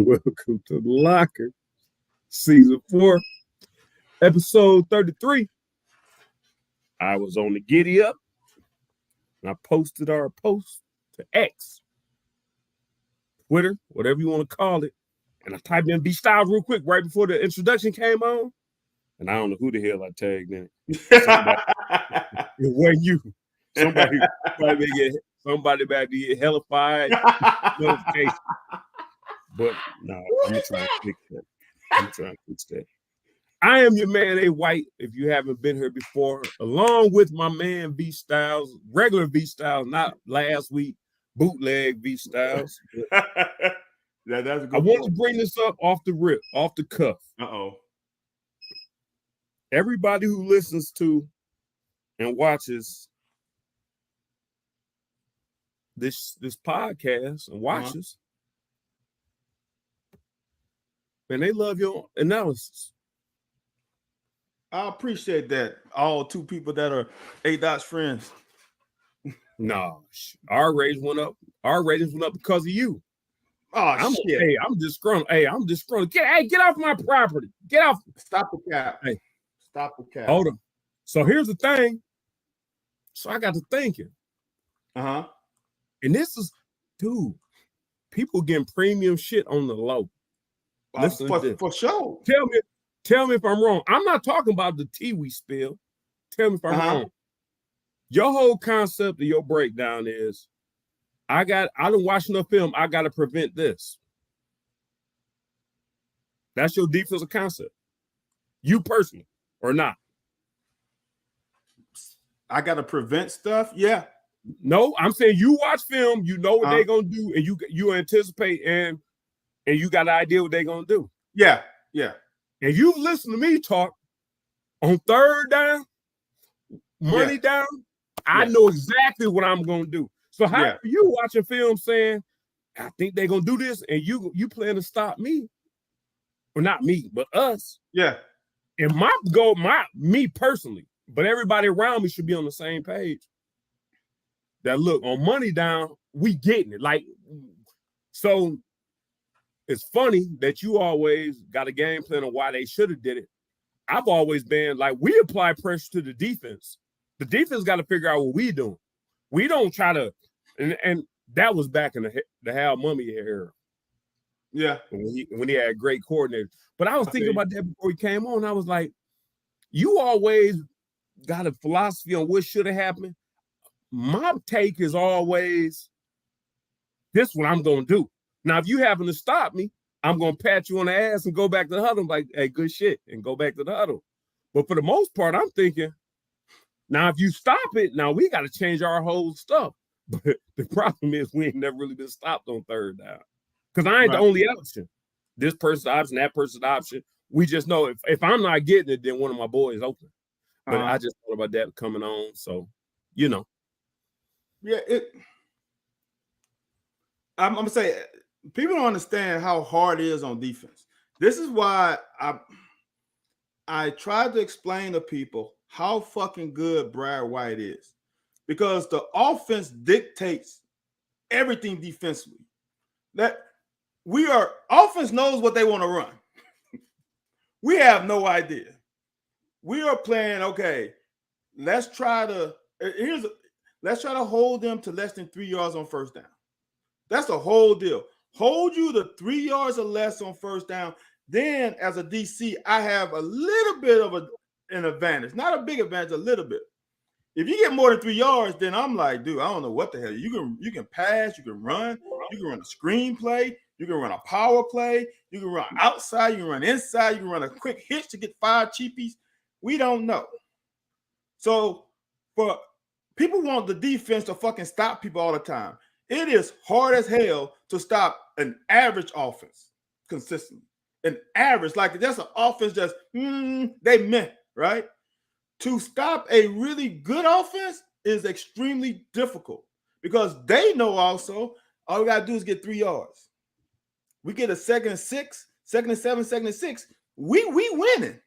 Welcome to the Locker, Season 4, Episode 33. I was on the Giddy Up, and I posted our post to X, Twitter, whatever you want to call it. And I typed in B-Styles real quick right before the introduction came on. And I don't know who the hell I tagged in it. It wasn't you. Somebody back to get hellified notification. But no, I'm going to try to fix that. I am your man, A. White, if you haven't been here before, along with my man, V-Styles, regular V-Styles, not last week, bootleg V-Styles. That's a good I want to bring this up off the rip, off the cuff. Uh-oh. Everybody who listens to and watches this podcast and watches, and they love your analysis. I appreciate that. All two people that are A-Dot's friends. No, our ratings went up. Our ratings went up because of you. Oh, shit. I'm disgruntled. I'm disgruntled. Get off my property. Get off. Stop the cap. Hey, stop the cap. Hold on. So here's the thing. So I got to thinking. Uh-huh. And this is, dude, people getting premium shit on the low. Listen for sure. Tell me if I'm wrong. I'm not talking about the tea we spill. Tell me if I'm wrong. Your whole concept of your breakdown is, I don't watch enough film. I got to prevent this. That's your defensive concept. You personally or not? I got to prevent stuff? Yeah. No, I'm saying you watch film, you know what they're going to do, and you anticipate and you got an idea what they're going to do. Yeah. And you've listened to me talk on third down, money down, I know exactly what I'm going to do. So how are you watching film saying, I think they're going to do this, and you plan to stop me? Or not me, but us. Yeah. And me personally, but everybody around me should be on the same page. That look, on money down, we getting it. Like, so it's funny that you always got a game plan on why they should have did it. I've always been like, we apply pressure to the defense. The defense got to figure out what we doing. We don't try to, and that was back in the Hal Mummy era. Yeah. When he had great coordinators. But I was thinking about that before he came on. I was like, you always got a philosophy on what should have happened. My take is always, this is what I'm going to do. Now, if you happen to stop me, I'm going to pat you on the ass and go back to the huddle. I'm like, hey, good shit, and go back to the huddle. But for the most part, I'm thinking, now, if you stop it, now we got to change our whole stuff. But the problem is we ain't never really been stopped on third down. Because I ain't the only option. This person's option, that person's option. We just know if I'm not getting it, then one of my boys open. But I just thought about that coming on. So, you know. Yeah, I'm going to say, people don't understand how hard it is on defense. This is why I tried to explain to people how fucking good Brad White is. Because the offense dictates everything defensively. Offense knows what they want to run. We have no idea. We are playing, okay, let's try to hold them to less than 3 yards on first down. That's the whole deal. Hold you to 3 yards or less on first down. Then, as a DC, I have a little bit of an advantage. Not a big advantage, a little bit. If you get more than 3 yards, then I'm like, dude, I don't know what the hell. You can pass, you can run, you can run a screen play, you can run a power play, you can run outside, you can run inside, you can run a quick hitch to get 5 cheapies. We don't know. So, for people want the defense to fucking stop people all the time. It is hard as hell to stop an average offense consistently. An average, like that's an offense just, they meant, right? To stop a really good offense is extremely difficult because they know also all we got to do is get 3 yards. We get a 2nd and 6, 2nd and 7, 2nd and 6. We winning.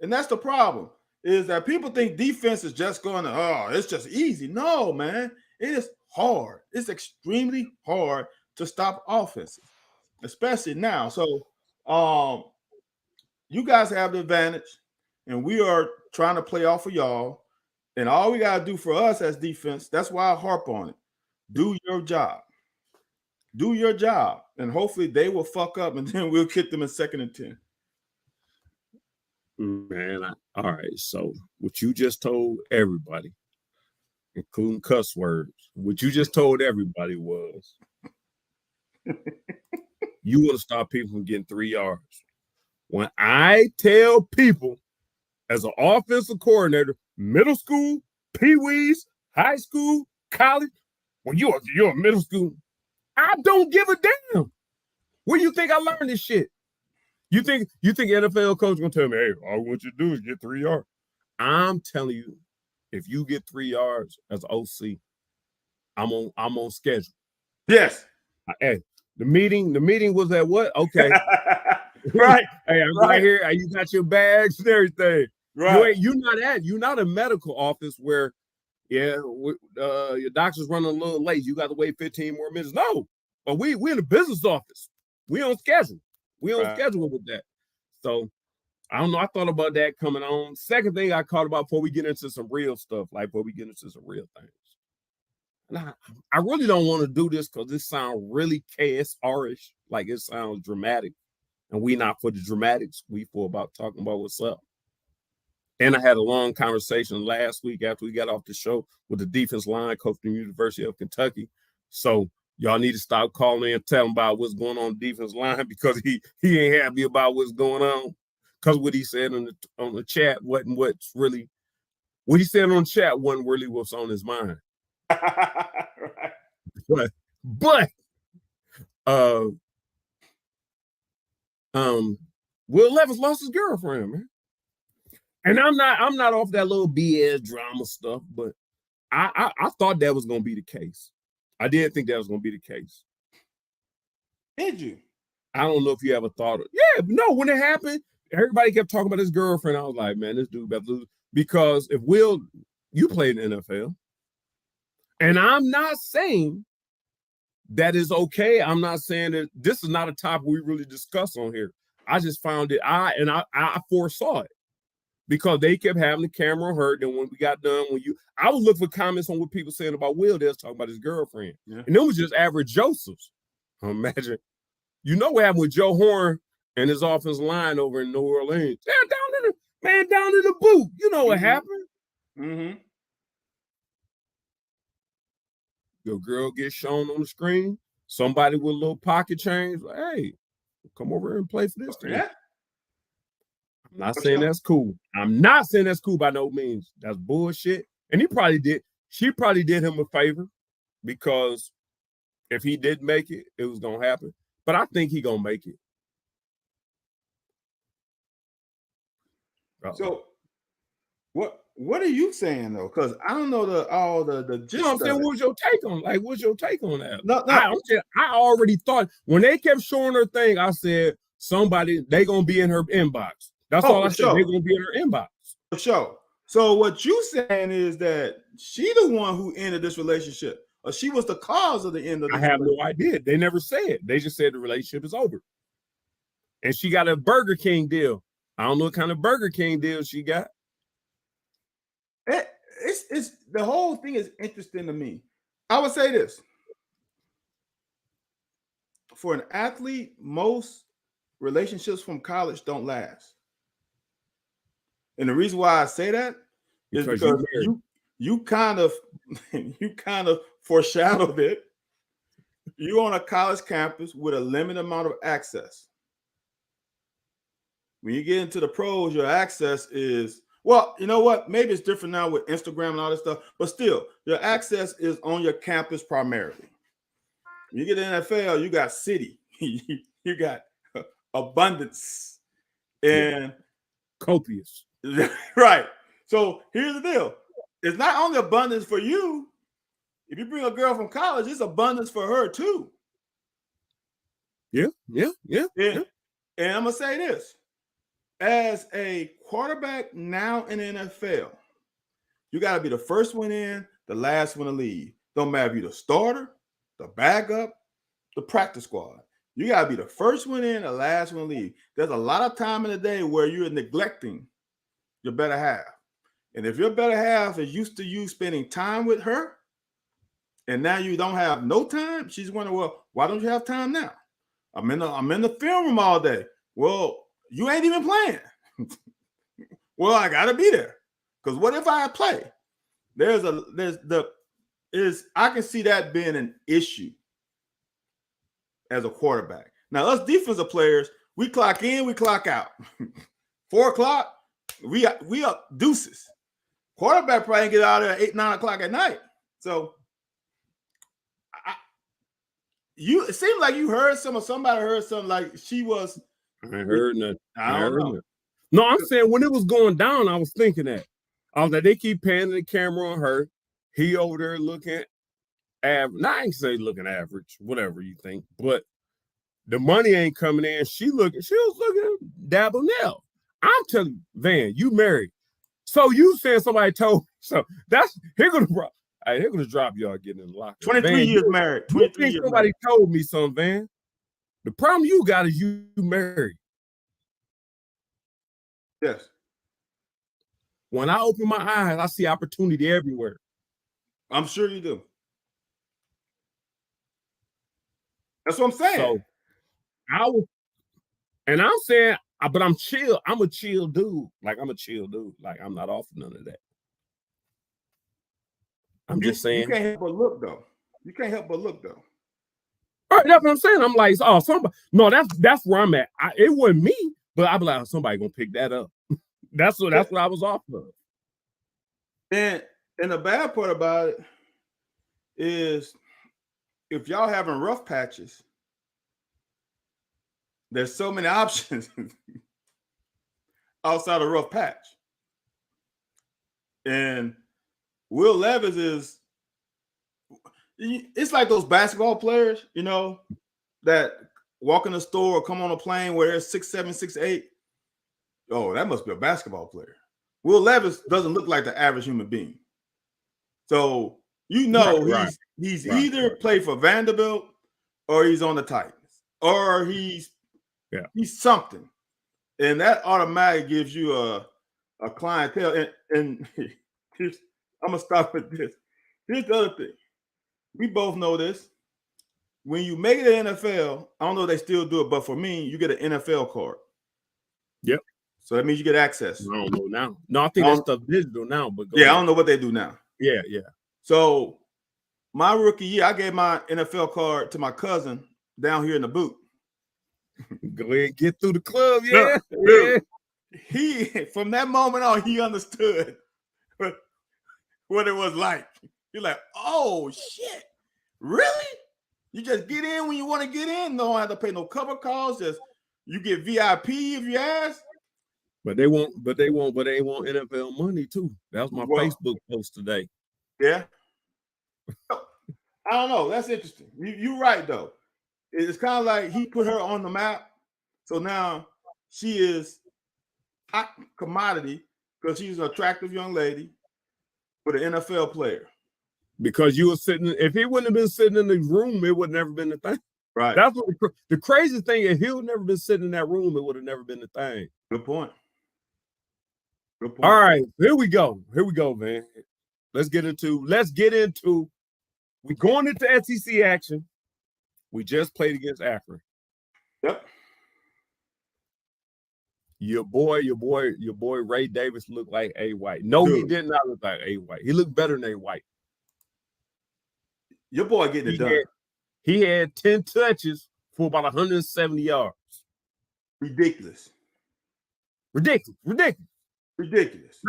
And that's the problem, is that people think defense is just going to, it's just easy. No, man. It is hard. It's extremely hard to stop offenses. especially now. So, you guys have the advantage, and we are trying to play off of y'all. And all we gotta do for us as defense, that's why I harp on it. Do your job. Do your job, and hopefully they will fuck up, and then we'll kick them in 2nd and 10. Man, all right. So what you just told everybody, including cuss words, what you just told everybody was you want to stop people from getting 3 yards. When I tell people as an offensive coordinator, middle school, pee-wees, high school, college, when you're a middle school, I don't give a damn. Where you think I learned this shit? You think NFL coach gonna tell me, hey, all I want you to do is get 3 yards? I'm telling you, if you get 3 yards as OC, I'm on schedule. Yes. Hey, the meeting was at what? Okay. Right. Hey, I'm right here. You got your bags and everything. Right. You're not a medical office where, your doctor's running a little late. You got to wait 15 more minutes. No, but we in the business office. We on schedule. We on schedule with that. So I don't know. I thought about that coming on. Second thing I caught about before we get into some real stuff, like before we get into some real things. And I really don't want to do this because this sounds really KSR-ish. Like it sounds dramatic. And we not for the dramatics. We for about talking about what's up. And I had a long conversation last week after we got off the show with the defense line coach from the University of Kentucky. So y'all need to stop calling and telling about what's going on the defense line because he ain't happy about what's going on. Because what he said on the chat wasn't what's really what he said on the chat wasn't really what's on his mind. Right. But Will Levis lost his girlfriend, man. And I'm not off that little BS drama stuff, but I thought that was gonna be the case. I did think that was gonna be the case. Did you? I don't know if you ever thought of yeah, no, when it happened, everybody kept talking about his girlfriend. I was like, man, this dude about to lose. Because if Will, you played in the NFL, and I'm not saying that is okay. I'm not saying that this is not a topic we really discuss on here. I just found it I foresaw it. Because they kept having the camera hurt. And when we got done, I was looking for comments on what people saying about Will. They was talking about his girlfriend. Yeah. And it was just average Josephs. Imagine. You know what happened with Joe Horn and his offensive line over in New Orleans. They're down in the boot. You know what happened? Mm-hmm. Your girl gets shown on the screen. Somebody with a little pocket change. Like, hey, come over here and play for this team. Yeah. I'm not saying that's cool. I'm not saying that's cool by no means. That's bullshit. And she probably did him a favor because if he didn't make it, it was going to happen. But I think he going to make it. So what are you saying though? Because I don't know the gist. You know what I'm saying? What's your take on that? No. I already thought when they kept showing her thing, I said they going to be in her inbox. That's all I said. They're going to be in her inbox. For sure. So what you saying is that she the one who ended this relationship, or she was the cause of the end of this I have no idea. They never said. They just said the relationship is over. And she got a Burger King deal. I don't know what kind of Burger King deal she got. It's the whole thing is interesting to me. I would say this. For an athlete, most relationships from college don't last. And the reason why I say that is because you kind of foreshadowed it. You're on a college campus with a limited amount of access. When you get into the pros, your access is, well, you know what? Maybe it's different now with Instagram and all this stuff, but still, your access is on your campus primarily. When you get to the NFL, you got city, you got abundance, and copious. Right. So here's the deal. It's not only abundance for you. If you bring a girl from college, it's abundance for her too. Yeah. And I'm going to say this. As a quarterback now in the NFL, you got to be the first one in, the last one to leave. Don't matter if you're the starter, the backup, the practice squad. You got to be the first one in, the last one leave. There's a lot of time in the day where you're neglecting your better half. And if your better half is used to you spending time with her, and now you don't have no time, she's wondering, well, why don't you have time now? I'm in the film room all day. Well, you ain't even playing. Well, I gotta be there. Because what if I play? I can see that being an issue as a quarterback. Now, us defensive players, we clock in, we clock out. 4 o'clock, we up deuces. Quarterback probably get out there at 8, 9 o'clock at night. So it seems like you heard somebody heard something like she was. I heard nothing. I don't know. Nothing. No, I'm saying when it was going down, I was thinking that. I was like, they keep panning the camera on her. He over there looking average. Now I ain't say looking average, whatever you think, but the money ain't coming in. She was looking dabble now. I'm telling you, Van, you married. So you said somebody told. So that's here gonna drop y'all getting in the locker. 23 Van, years married. 23 years somebody married. told me something, Van. The problem you got is you married. Yes. When I open my eyes, I see opportunity everywhere. I'm sure you do. That's what I'm saying. So I'm saying, but I'm chill. I'm a chill dude. Like I'm a chill dude. Like I'm not off none of that. I'm just saying. You can't help but look though. All right, that's what I'm saying. I'm like, oh, somebody. No, that's where I'm at. It wasn't me, but I'd be like, oh, somebody gonna pick that up. That's what I was off of. And the bad part about it is if y'all having rough patches, there's so many options outside of rough patch. And Will Levis it's like those basketball players, that walk in the store or come on a plane where they're 6'7", 6'8". Oh, that must be a basketball player. Will Levis doesn't look like the average human being. So he's either played for Vanderbilt or he's on the Titans or he's something. And that automatically gives you a clientele. And I'm gonna stop with this. Here's the other thing. We both know this. When you make it to the NFL, I don't know if they still do it, but for me, you get an NFL card. Yep. So that means you get access. I don't know now. No, I think that stuff digital now. But I don't know what they do now. Yeah. So my rookie year, I gave my NFL card to my cousin down here in the boot. Go ahead and get through the club, yeah. Dude, he from that moment on, he understood what it was like. You're like, oh shit, really? You just get in when you want to get in. Don't have to pay no cover calls. Just you get VIP if you ask. But they want NFL money too. That was my Facebook post today. Yeah. I don't know. That's interesting. You're right though. It's kind of like he put her on the map. So now she is hot commodity because she's an attractive young lady with an NFL player. Because you were sitting, if he wouldn't have been sitting in the room, it would have never been the thing. Right. That's what the crazy thing is. If he would never been sitting in that room, it would have never been the thing. Good point. All right, here we go, man. Let's get into. We're going into SEC action. We just played against Akron. Yep. Your boy Ray Davis looked like A. White. No, Dude. He did not look like A. White. He looked better than A. White. Your boy getting it done. He had 10 touches for about 170 yards. Ridiculous. No,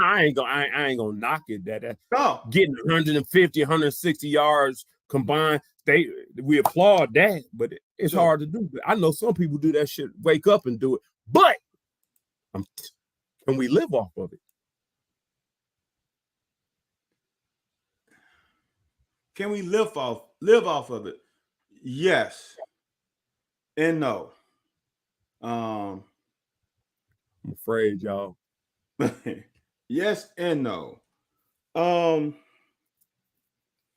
I ain't gonna knock it. That getting 150, 160 yards combined. We applaud that, but it's hard to do. I know some people do that shit, wake up and do it, but can we live off of it? Can we live off of it? Yes and no. I'm afraid, y'all. Yes and no.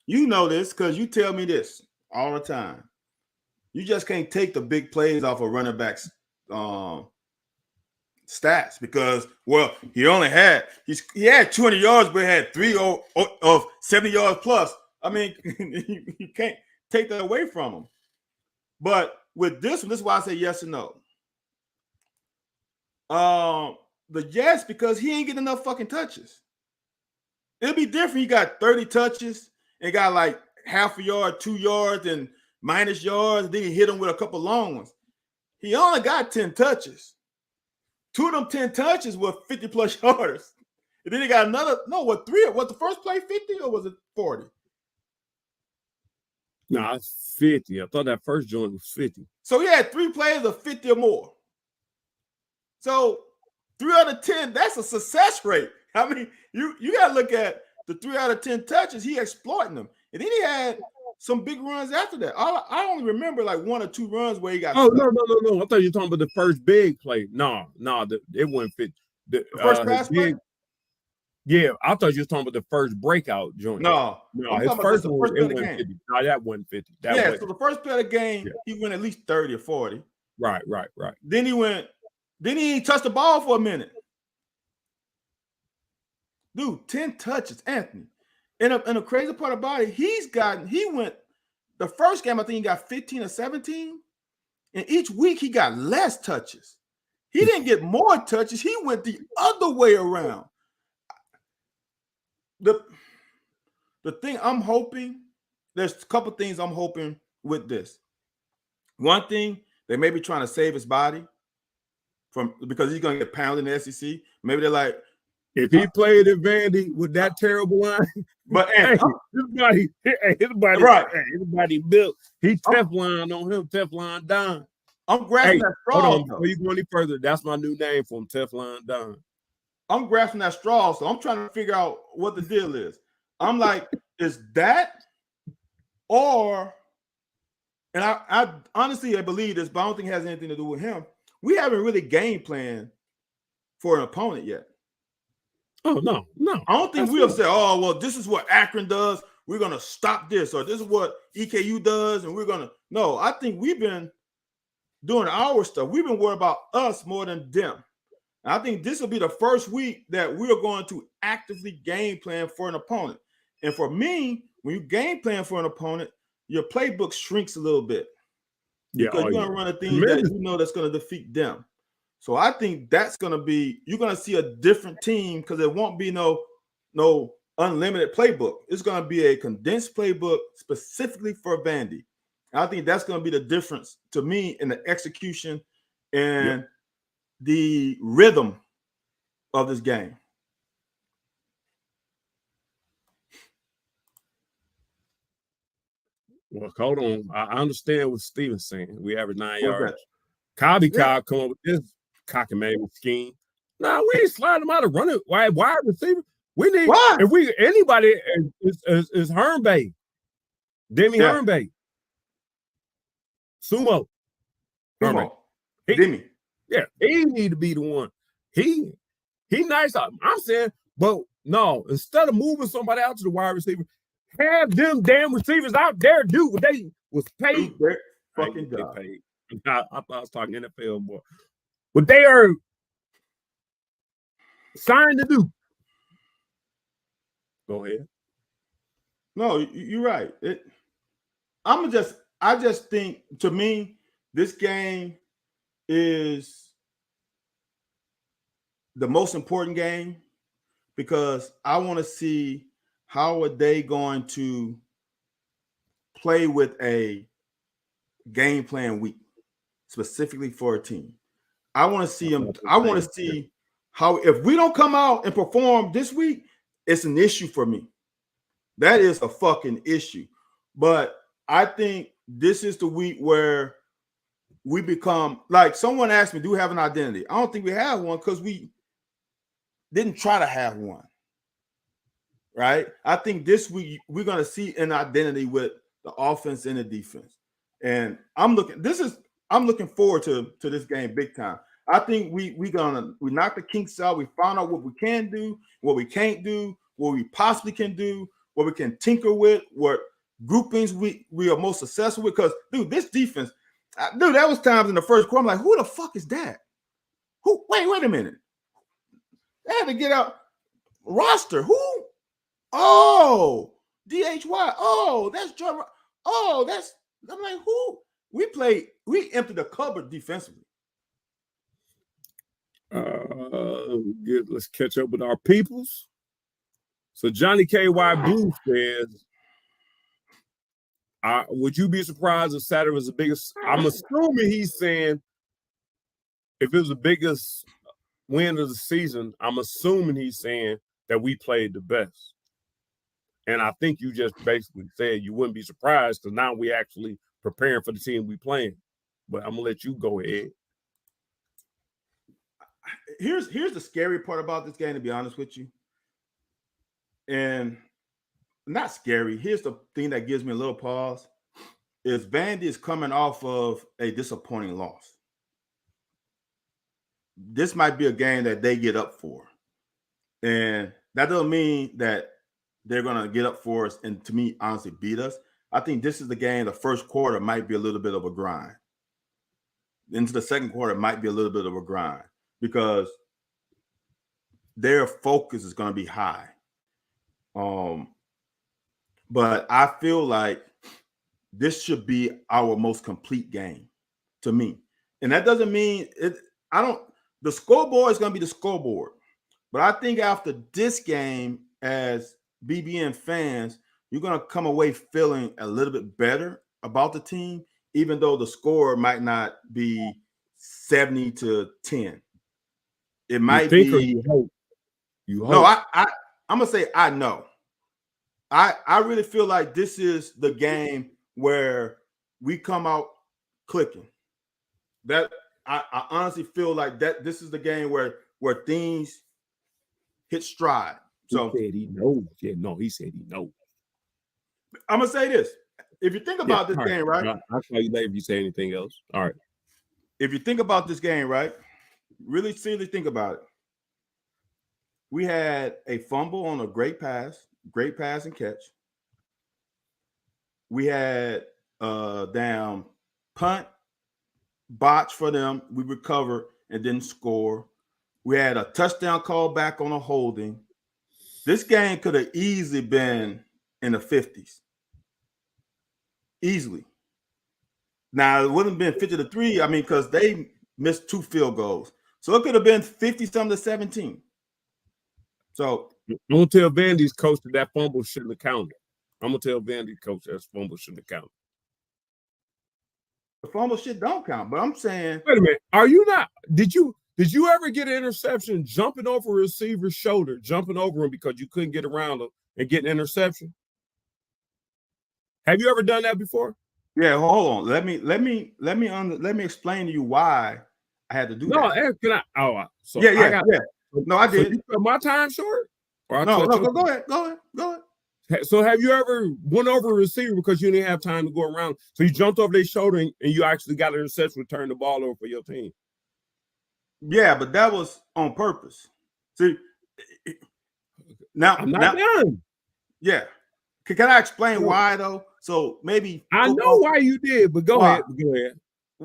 You know this because you tell me this all the time. You just can't take the big plays off of running backs stats because, well, he had 200 yards, but he had 3 of 70 yards plus. I mean, you can't take that away from him. But with this one, this is why I say yes and no. The yes, because he ain't getting enough fucking touches. It'll be different. He got 30 touches and got like half a yard, 2 yards, and minus yards. Then he hit him with a couple long ones. He only got 10 touches. 2 of them 10 touches were 50 plus yards. And then he got another, three? Was the first play 50 or was it 40? No, it's 50. I thought that first joint was 50. So he had 3 plays of 50 or more. So 3 out of 10, that's a success rate. I mean, you got to look at the 3 out of 10 touches, he exploiting them. And then he had some big runs after that. I only remember like 1 or 2 runs where he got. Oh, no. I thought you were talking about the first big play. No, it wasn't 50. The first pass play? Yeah, I thought you were talking about the first breakout joint. No, his first one, it wasn't 50. No, that wasn't 50. So the first play of the game, he went at least 30 or 40. Right. Then he touched the ball for a minute. Dude, 10 touches, Anthony. And the crazy part about it, he went the first game, I think he got 15 or 17. And each week he got less touches. He didn't get more touches. He went the other way around. The thing I'm hoping, there's a couple things I'm hoping with this. One thing, they may be trying to save his body because he's going to get pounded in the SEC. Maybe they're like, if he played at Vandy with that terrible line, but his body, right? His body built. He Teflon on him, Teflon Don. I'm grasping that straw. Hold on, before you go any further, that's my new name for him, Teflon Don. I'm grasping that straw, so I'm trying to figure out what the deal is. I'm like, is that or? And I honestly believe this, but I don't think it has anything to do with him. We haven't really game planned for an opponent yet. Oh, no. I don't think we'll say, oh, well, this is what Akron does. We're going to stop this. Or this is what EKU does. And we're going to. No, I think we've been doing our stuff. We've been worried about us more than them. And I think this will be the first week that we're going to actively game plan for an opponent. And for me, when you game plan for an opponent, your playbook shrinks a little bit. Yeah, because you're going to run a thing that you know that's going to defeat them. So I think that's going to be, you're going to see a different team because it won't be no unlimited playbook. It's going to be a condensed playbook specifically for Vandy. And I think that's going to be the difference to me in the execution and the rhythm of this game. Well, hold on. I understand what Steven's saying. We average 9 yards. Cobby Cow come up with this cockamamie scheme. No, we ain't sliding them out of running wide receiver. We need if anybody is Hermbay, Demi Hermbay, Sumo, Demi. Yeah, he need to be the one. He nice. I'm saying, but no, instead of moving somebody out to the wide receiver, have them damn receivers out there do what they was paid. Fucking job. Paid. I thought I was talking NFL, boy. What they are signed to do. Go ahead. No, you're right. I just think, to me, this game is the most important game because I want to see how are they going to play with a game plan week specifically for a team. I want to see them. I want to see how, if we don't come out and perform this week, it's an issue for me. That is a fucking issue. But I think this is the week where we become, like someone asked me, do we have an identity? I don't think we have one because we didn't try to have one. Right? I think this week we're going to see an identity with the offense and the defense. And I'm looking forward to this game big time. I think we knock the kinks out. We found out what we can do, what we can't do, what we possibly can do, what we can tinker with, what groupings we are most successful with. Because, dude, this defense, Dude, that was times in the first quarter. I'm like, who the fuck is that? Who? Wait a minute. They had to get out roster. Who? Oh, DHY. Oh, that's John. Oh, that's. I'm like, who? We emptied the cupboard defensively. Good. Let's catch up with our peoples. So Johnny KY Blue says, would you be surprised if Saturday was the biggest? I'm assuming he's saying if it was the biggest win of the season, I'm assuming he's saying that we played the best. And I think you just basically said you wouldn't be surprised because now we actually preparing for the team we playing. But I'm gonna let you go ahead. Here's the scary part about this game, to be honest with you. And not scary. Here's the thing that gives me a little pause. Is Vandy is coming off of a disappointing loss. This might be a game that they get up for. And that doesn't mean that they're going to get up for us and, to me, honestly beat us. I think this is the game, the first quarter might be a little bit of a grind. Into the second quarter might be a little bit of a grind because their focus is going to be high. But I feel like this should be our most complete game to me. And that doesn't mean it. The scoreboard is going to be the scoreboard. But I think after this game, as BBN fans, you're going to come away feeling a little bit better about the team, even though the score might not be 70-10. It might be. Or you hope? You hope. No, I'm gonna say I know. I really feel like this is the game where we come out clicking. That I honestly feel like that this is the game where things hit stride. So he said he knows. Yeah, no, he said he knows. I'm gonna say this. If you think about this game, right? I'll tell you later if you say anything else. All right. If you think about this game, right? Really seriously think about it. We had a fumble on a great pass and catch. We had a damn punt, botch for them. We recovered and didn't score. We had a touchdown call back on a holding. This game could have easily been in the 50s. Easily. Now, it wouldn't have been 50-3, I mean, because they missed 2 field goals. So it could have been 50-something to 17. So I'm gonna tell Vandy's coach that fumble shouldn't have counted. I'm gonna tell Vandy's coach that fumble shouldn't have counted. The fumble shit don't count, but I'm saying, wait a minute. Are you not? Did you ever get an interception jumping over a receiver's shoulder, jumping over him because you couldn't get around him and get an interception? Have you ever done that before? Yeah, hold on. Let me explain to you why I had to do that. No, can I? Oh, so yeah. No, I did. So you cut my time short? No, go ahead. So have you ever went over a receiver because you didn't have time to go around? So you jumped over their shoulder and you actually got an interception to turn the ball over for your team? Yeah, but that was on purpose. See, now I'm not done. Yeah. Can I explain why though? So maybe I know why you did, but go ahead.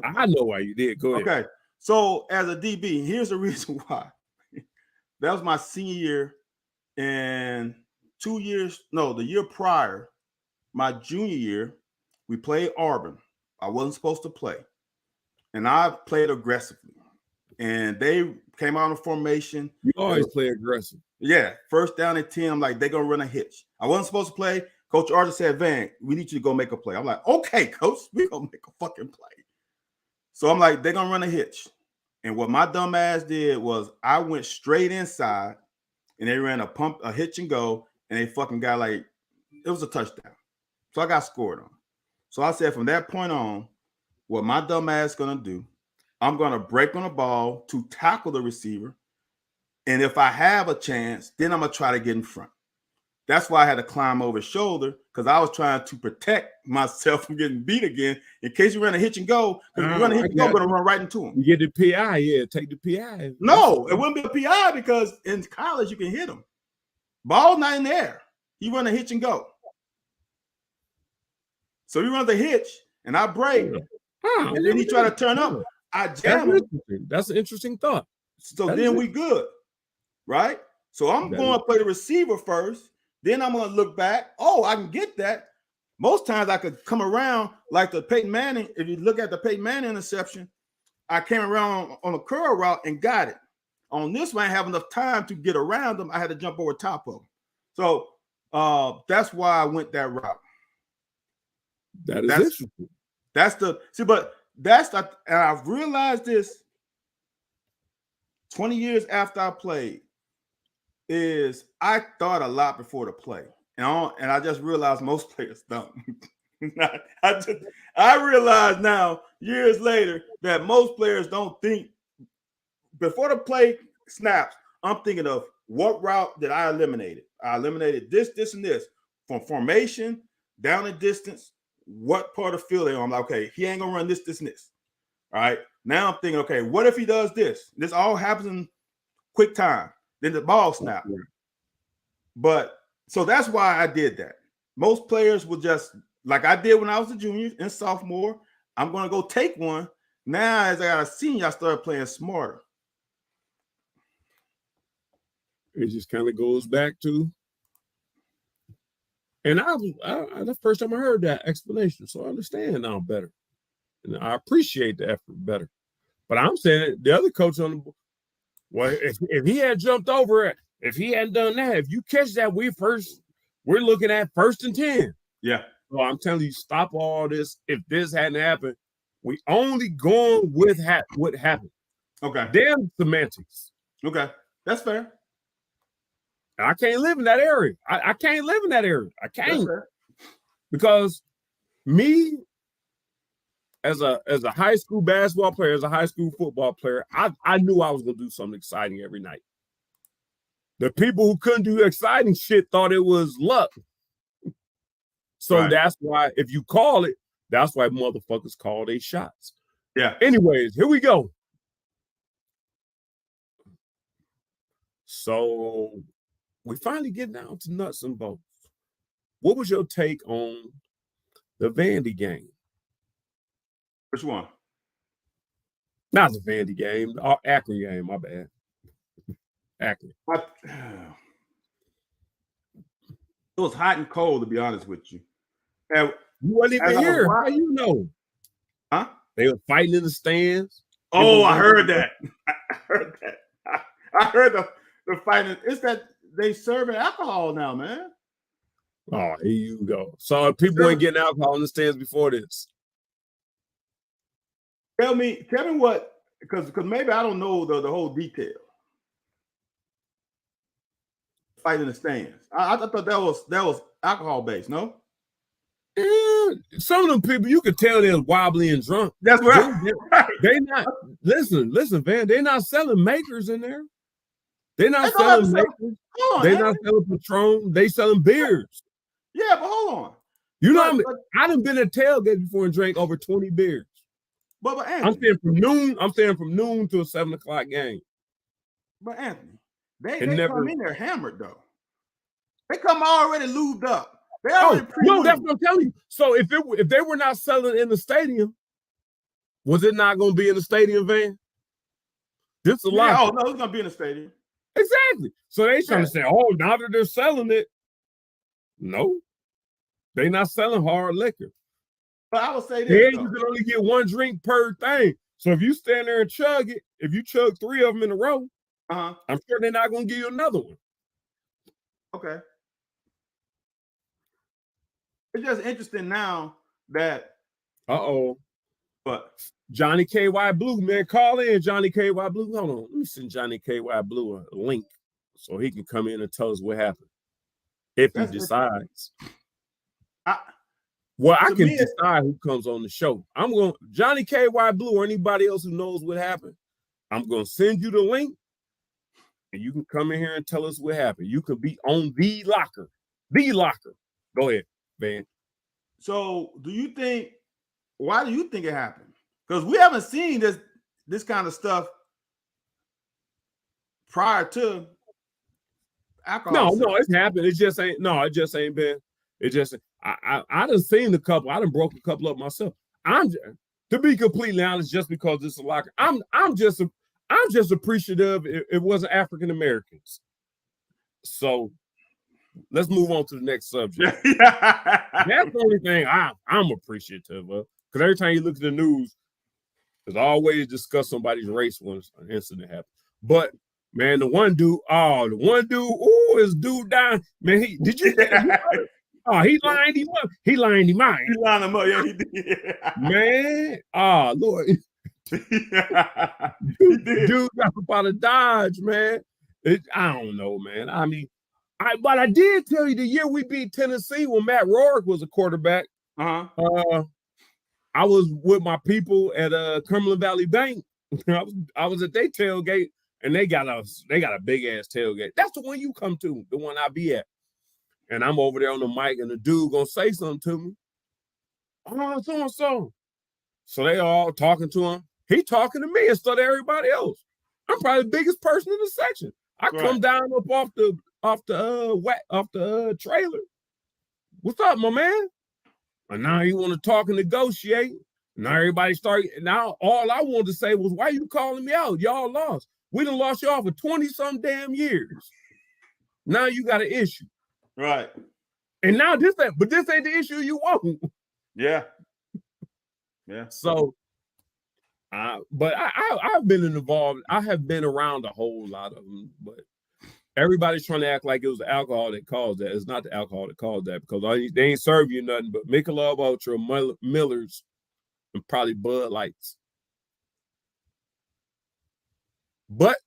I know why you did. Go ahead. Okay. So as a DB, here's the reason why. That was my senior year, and the year prior, my junior year, we played Auburn. I wasn't supposed to play. And I played aggressively. And they came out in formation. You always play aggressive. Yeah. First down and 10, I'm like, they're going to run a hitch. I wasn't supposed to play. Coach Arthur said, Van, we need you to go make a play. I'm like, okay, coach, we're going to make a fucking play. So I'm like, they're going to run a hitch. And what my dumb ass did was I went straight inside and they ran a hitch and go, and they fucking got it was a touchdown. So I got scored on. So I said from that point on, what my dumb ass going to do, I'm going to break on the ball to tackle the receiver. And if I have a chance, then I'm going to try to get in front. That's why I had to climb over his shoulder, because I was trying to protect myself from getting beat again in case you run a hitch and go. Because if you run a hitch and go, I'm going to run right into him. You get the PI, yeah, take the PI. No, it wouldn't be a PI because in college you can hit him. Ball not in the air. He run a hitch and go. So he runs a hitch and I break. And then he tried to turn up. I jam him. That's an interesting thought. So then we good, right? So I'm going to play the receiver first. Then I'm going to look back. Oh, I can get that. Most times I could come around like the Peyton Manning. If you look at the Peyton Manning interception, I came around on a curl route and got it. On this one, I have enough time to get around them. I had to jump over top of them. So that's why I went that route. That's interesting. And I've realized this 20 years after I played, is I thought a lot before the play. And I just realized most players don't. I realize now, years later, that most players don't think before the play snaps. I'm thinking of what route that I eliminated. I eliminated this, and this from formation, down and distance. What part of the field they on? I'm like, okay, he ain't gonna run this, and this. All right. Now I'm thinking, okay, what if he does this? This all happens in quick time. Then the ball snap. But so that's why I did that. Most players will just, like I did when I was a junior and sophomore, I'm going to go take one. Now, as I got a senior, I started playing smarter. It just kind of goes back to, and I the first time I heard that explanation, so I understand now better. And I appreciate the effort better. But I'm saying the other coach on the, well, if he had jumped over it, if he hadn't done that, if you catch that, we're looking at 1st and 10. Yeah. So I'm telling you, stop all this. If this hadn't happened, we only going with what happened. Okay. Damn semantics. Okay. That's fair. I can't live in that area. I can't live in that area. I can't. Because me, as a high school basketball player, as a high school football player, I knew I was going to do something exciting every night. The people who couldn't do exciting shit thought it was luck. So that's why, if you call it, that's why motherfuckers call their shots. Yeah. Anyways, here we go. So we finally get down to nuts and bolts. What was your take on the Vandy game? Which one? Not the Vandy game, the Akron game, my bad. Akron. It was hot and cold, to be honest with you. And you wasn't even here. How you know? Huh? They were fighting in the stands. Oh, I heard that. I heard the fighting. It's that they serving alcohol now, man. Oh, here you go. So people weren't getting alcohol in the stands before this. Tell me what, because maybe I don't know the whole detail. Fight in the stands. I thought that was alcohol based. No. Some of them people you could tell they're wobbly and drunk. That's right. They not listen, Van. They're not selling makers in there. They're not selling makers. They're not selling Patron. They selling beers. Yeah, but hold on. You know, I done been at tailgate before and drank over 20 beers. But Anthony, I'm saying from noon to a 7 o'clock game. But Anthony, they come in there hammered though. They come already lubed up. No, that's what I'm telling you. So if they were not selling in the stadium, was it not going to be in the stadium, Van? This a lot. Oh no, it's going to be in the stadium. Exactly. So they trying to say, oh, now that they're selling it, no, they not selling hard liquor. But I would say this. Yeah, you can only get one drink per thing. So if you stand there and chug it, if you chug 3 of them in a row, I'm sure they're not going to give you another one. Okay. It's just interesting now that. But Johnny KY Blue, man, call in Johnny KY Blue. Hold on, let me send Johnny KY Blue a link so he can come in and tell us what happened if he decides. I can decide who comes on the show. I'm going Johnny KY Blue or anybody else who knows what happened. I'm going to send you the link, and you can come in here and tell us what happened. You can be on the locker. The locker. Go ahead, Van. So, why do you think it happened? Because we haven't seen this kind of stuff prior to alcohol. No, it's happened. It just ain't been. It just I done seen a couple. I done broke a couple up myself. To be completely honest, just because it's a locker, I'm just appreciative it wasn't African Americans. So let's move on to the next subject. That's the only thing I'm appreciative of. Because every time you look at the news, there's always discuss somebody's race when an incident happens. But man, the one dude, his dude down. Man, did you oh, he lined him up. He lined him out. He lined him up, yeah, he did. Man, Lord. Dude got up out of Dodge, man. I don't know, man. I mean, but I did tell you the year we beat Tennessee when Matt Rourke was a quarterback. I was with my people at Cumberland Valley Bank. I was at their tailgate, and they got a big ass tailgate. That's the one you come to, the one I be at. And I'm over there on the mic, and the dude gonna say something to me. Oh, so and so. So they all talking to him. He talking to me instead of everybody else. I'm probably the biggest person in the section. I come down up off the trailer. What's up, my man? And now you want to talk and negotiate. Now everybody started. Now all I wanted to say was, why you calling me out? Y'all lost. We done lost y'all for 20-some damn years. Now you got an issue. Right. And now this ain't the issue you want. Yeah. Yeah. So, but I've been involved. I have been around a whole lot of them, but everybody's trying to act like it was the alcohol that caused that. It's not the alcohol that caused that, because they ain't serve you nothing but Michelob Ultra, Millers, and probably Bud Lights. But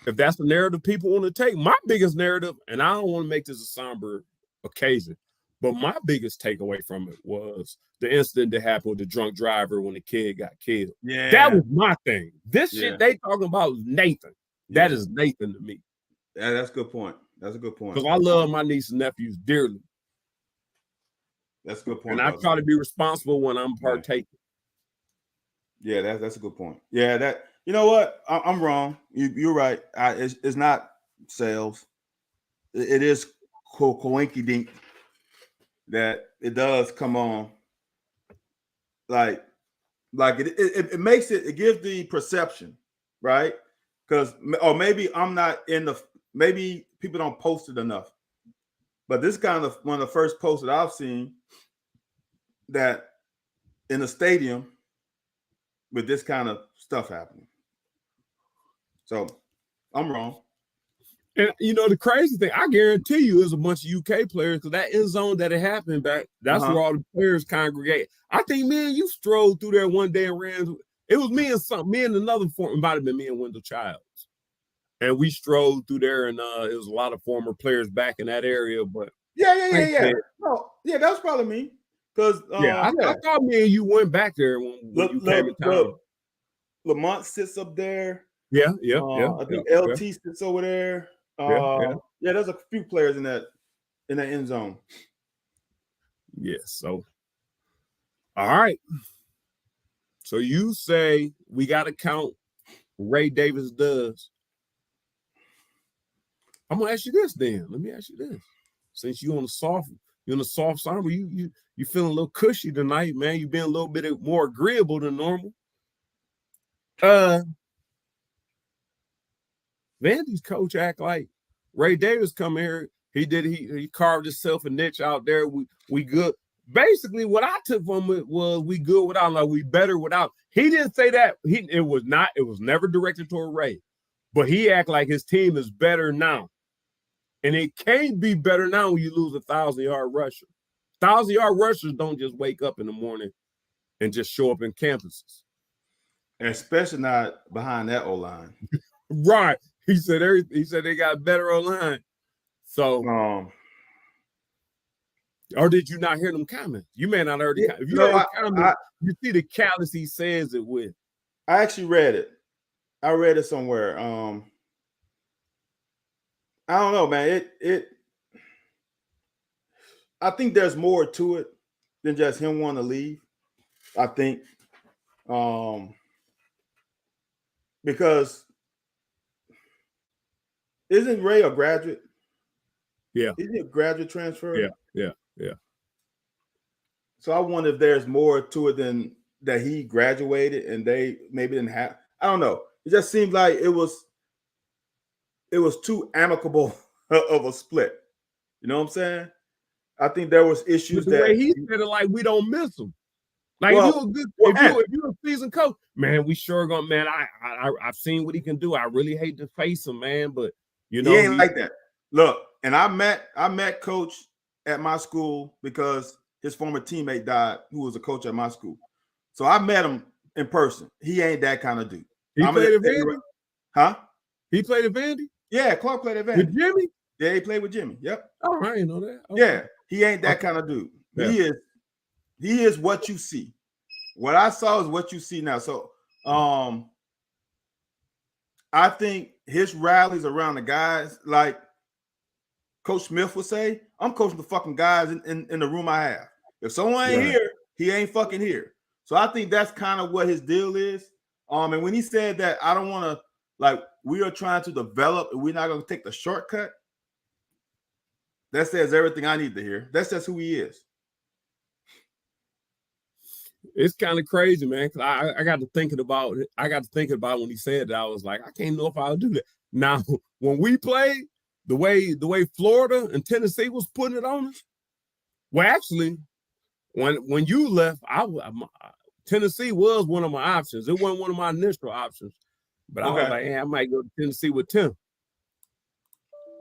if that's the narrative people want to take, my biggest narrative, and I don't want to make this a somber occasion, but my biggest takeaway from it was the incident that happened with the drunk driver when the kid got killed. Yeah. That was my thing. This shit they talking about is Nathan. That is Nathan to me. Yeah, that's a good point. That's a good point. Because I love my nieces and nephews dearly. That's a good point. And I try to be responsible when I'm partaking. Yeah, that's a good point. Yeah, that, you know what? I'm wrong. You're right. It's not sales. It is coinky dink that it does come on. Like it makes it gives the perception, right? Because, or maybe I'm not maybe people don't post it enough. But this kind of one of the first posts that I've seen that in the stadium with this kind of stuff happening. So I'm wrong. And you know, the crazy thing, I guarantee you, is a bunch of UK players, because that end zone that it happened back, that's where all the players congregate. I think me and you strolled through there one day and ran. It was me and another form. It might have been me and Wendell Childs. And we strolled through there, and it was a lot of former players back in that area. But yeah. No, yeah, that was probably me. Because I thought me and you went back there when you came in town. Lamont sits up there. Yeah. I think LT sits over there. Yeah, there's a few players in that end zone. Yeah. So, all right. So you say we got to count Ray Davis does. I'm gonna ask you this then. Let me ask you this. Since you're on the soft side, you feeling a little cushy tonight, man. You being a little bit more agreeable than normal. Vandy's coach act like Ray Davis come here. He carved himself a niche out there. We good. Basically, what I took from it was we good without, like we better without. He didn't say that. It was never directed toward Ray, but he act like his team is better now. And it can't be better now when you lose a 1,000-yard rusher. 1,000-yard rushers don't just wake up in the morning and just show up in campuses. And especially not behind that O-line. Right. He said they got a better O-line. So or did you not hear them comments? You may not heard the comments. If you heard the comments, you see the callous he says it with. I actually read it. I read it somewhere. I don't know, man. I think there's more to it than just him wanting to leave. I think because isn't Ray a graduate? Yeah. Isn't he a graduate transfer? Yeah. So I wonder if there's more to it than that he graduated and they maybe didn't have. I don't know. It just seems like it was too amicable of a split. You know what I'm saying? I think there was issues But the way that he said it, like we don't miss him. Like well, if you're a good, if you're a seasoned coach, man, we sure gonna, man. I've seen what he can do. I really hate to face him, man, but you know he ain't like that. Look, and I met Coach at my school because his former teammate died, who was a coach at my school. So I met him in person. He ain't that kind of dude. He played at Vandy? Huh? He played at Vandy? Yeah, Clark played at Vandy. With Jimmy? Yeah, he played with Jimmy. Yep. Oh, I didn't know that. Okay. Yeah, he ain't that kind of dude. Yeah. He is what you see. What I saw is what you see now. So I think his rallies around the guys, like Coach Smith would say, I'm coaching the fucking guys in the room I have. If someone ain't here, he ain't fucking here. So I think that's kind of what his deal is. And when he said that, I don't want to, like, we are trying to develop and we're not going to take the shortcut, that says everything I need to hear. That's just who he is. It's kind of crazy, man. Cause I got to thinking about it. I got to thinking about when he said that. I was like, I can't know if I'll do that. Now, when we played, the way Florida and Tennessee was putting it on us. Well, actually, when you left, Tennessee was one of my options. It wasn't one of my initial options, but I was like, hey, I might go to Tennessee with Tim.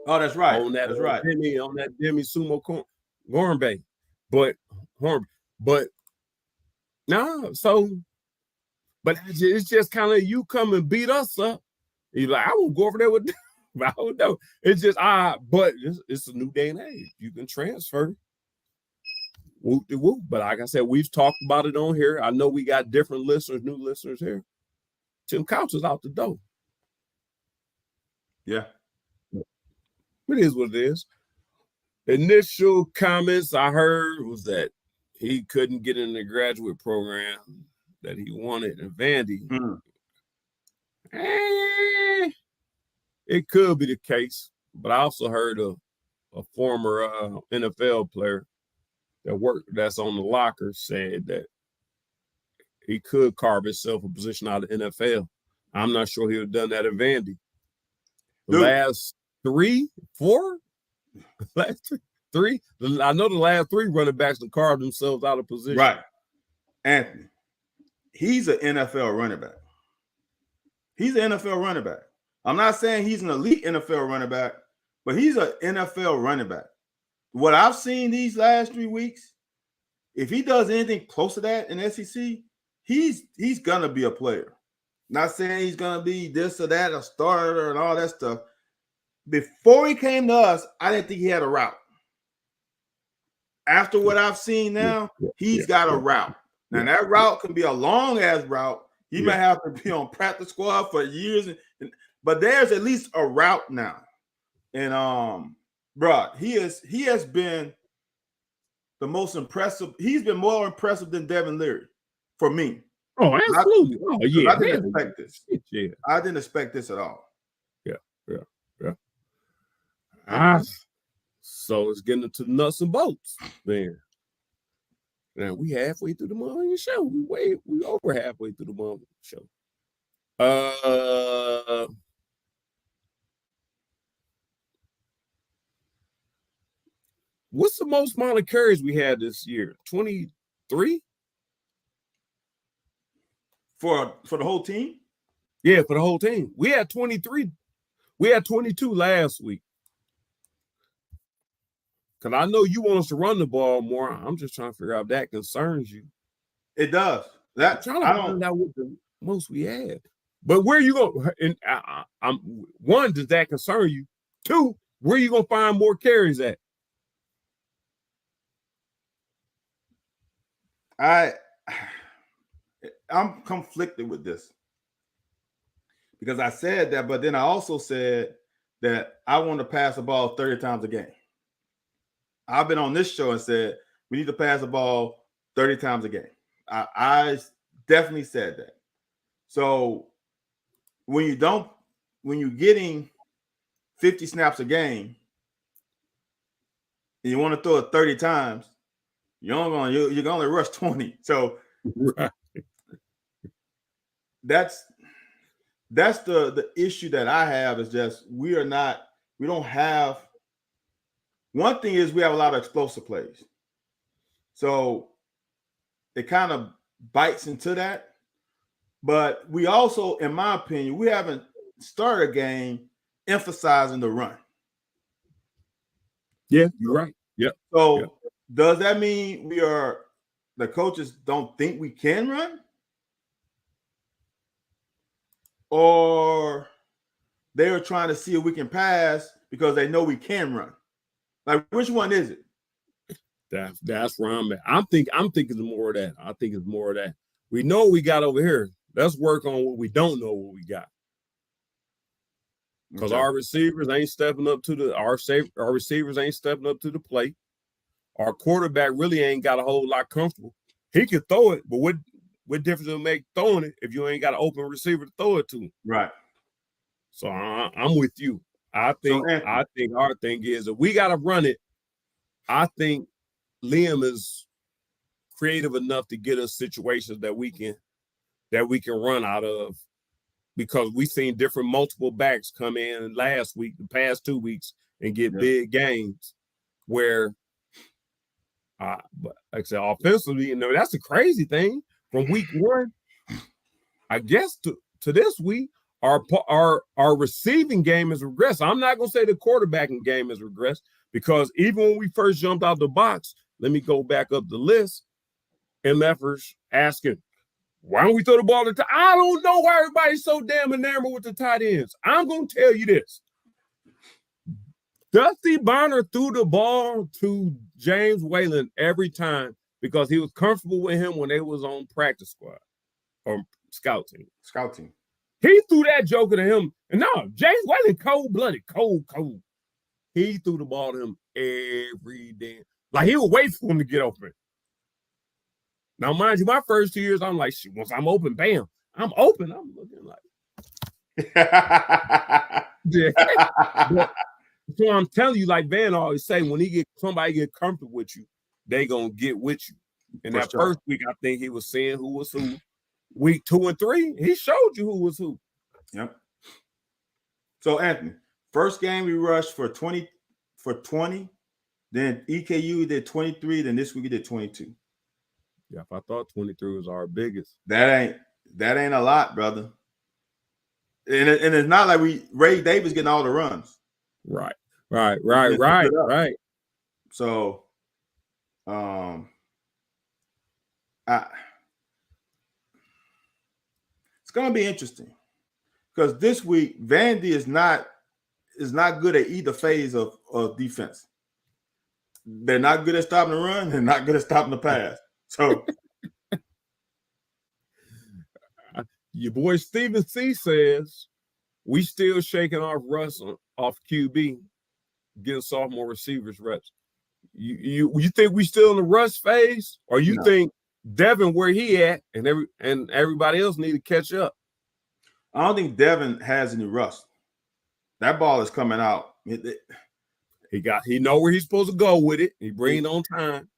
Oh, that's right. That's right. On that Demi Sumo Gormbe, but no. So, but it's just kind of you come and beat us up. You're like, I won't go over there with. I don't know. It's just but it's a new day and age. You can transfer. Whoop de whoop. But like I said, we've talked about it on here. I know we got different listeners, new listeners here. Tim Couch is out the door. Yeah. It is what it is. Initial comments I heard was that he couldn't get in the graduate program that he wanted in Vandy. It could be the case, but I also heard a former NFL player that's on the locker said that he could carve himself a position out of the NFL. I'm not sure he would have done that in Vandy. Last three. I know the last three running backs have carved themselves out of position. Right. Anthony, he's an NFL running back. He's an NFL running back. I'm not saying he's an elite NFL running back, but he's an NFL running back. What I've seen these last 3 weeks, if he does anything close to that in SEC, he's gonna be a player. Not saying he's gonna be this or that, a starter and all that stuff. Before he came to us, I didn't think he had a route. After what I've seen now, he's got a route. Now that route can be a long ass route. He might have to be on practice squad for years, but there's at least a route now. And bro, he has been the most impressive. He's been more impressive than Devin Leary for me. Oh, absolutely. I didn't expect this. I didn't expect this at all. Yeah. So it's getting into the nuts and bolts, man. Now we halfway through the motherfucking show. We over halfway through the motherfucking show. What's the most amount of carries we had this year? 23? For the whole team? Yeah, for the whole team. We had 23. We had 22 last week. Because I know you want us to run the ball more. I'm just trying to figure out if that concerns you. It does. I'm trying to find out what the most we had. But where you going? And one, does that concern you? Two, where you going to find more carries at? I'm conflicted with this because I said that, but then I also said that I want to pass the ball 30 times a game. I've been on this show and said we need to pass the ball 30 times a game. I definitely said that. So when you're getting 50 snaps a game and you want to throw it 30 times, you're gonna rush 20. So that's the issue that I have is just we don't have. One thing is we have a lot of explosive plays, so it kind of bites into that. But we also, in my opinion, we haven't started a game emphasizing the run. Yeah, you're right. Yep. So Yep. does that mean the coaches don't think we can run? Or they are trying to see if we can pass because they know we can run? Like, which one is it? That's where I'm at. I'm thinking it's more of that. I think it's more of that. We know what we got over here. Let's work on what we don't know what we got. Because our receivers ain't stepping up to our receivers ain't stepping up to the plate. Our quarterback really ain't got a whole lot comfortable. He can throw it, but what difference does it make throwing it if you ain't got an open receiver to throw it to? Right. So I'm with you. I think our thing is if we got to run it, I think Liam is creative enough to get us situations that we can run out of, because we've seen different multiple backs come in last week, the past 2 weeks, and get big games where, but like I said, offensively, that's a crazy thing. From week 1, I guess to this week, our receiving game has regressed. I'm not gonna say the quarterbacking game has regressed, because even when we first jumped out the box, let me go back up the list. MFers asking, why don't we throw the ball to I don't know why everybody's so damn enamored with the tight ends. I'm going to tell you this. Dusty Bonner threw the ball to James Whalen every time because he was comfortable with him when they was on practice squad or scout team. He threw that joker to him. And no, James Whalen cold-blooded, cold. He threw the ball to him every day. Like, he would wait for him to get open. Now, mind you, my first 2 years, I'm like, shit, once I'm open, bam, I'm open. I'm looking like. Yeah. So I'm telling you, like Van always say, when somebody get comfortable with you, they going to get with you. And that first week, I think he was seeing who was who. Week 2 and 3, he showed you who was who. Yep. So, Anthony, first game we rushed for 20. Then EKU did 23. Then this week we did 22. Yeah, if I thought 23 was our biggest. That ain't a lot, brother. And it's not like Ray Davis getting all the runs. Right. So, it's gonna be interesting because this week Vandy is not good at either phase of defense. They're not good at stopping the run. They're not good at stopping the pass. So, your boy Stephen C says we still shaking off Russ off QB, getting sophomore receivers reps. You think we still in the Russ phase, or you think Devin where he at and everybody else need to catch up? I don't think Devin has any rust. That ball is coming out. He know where he's supposed to go with it. He bring it on time.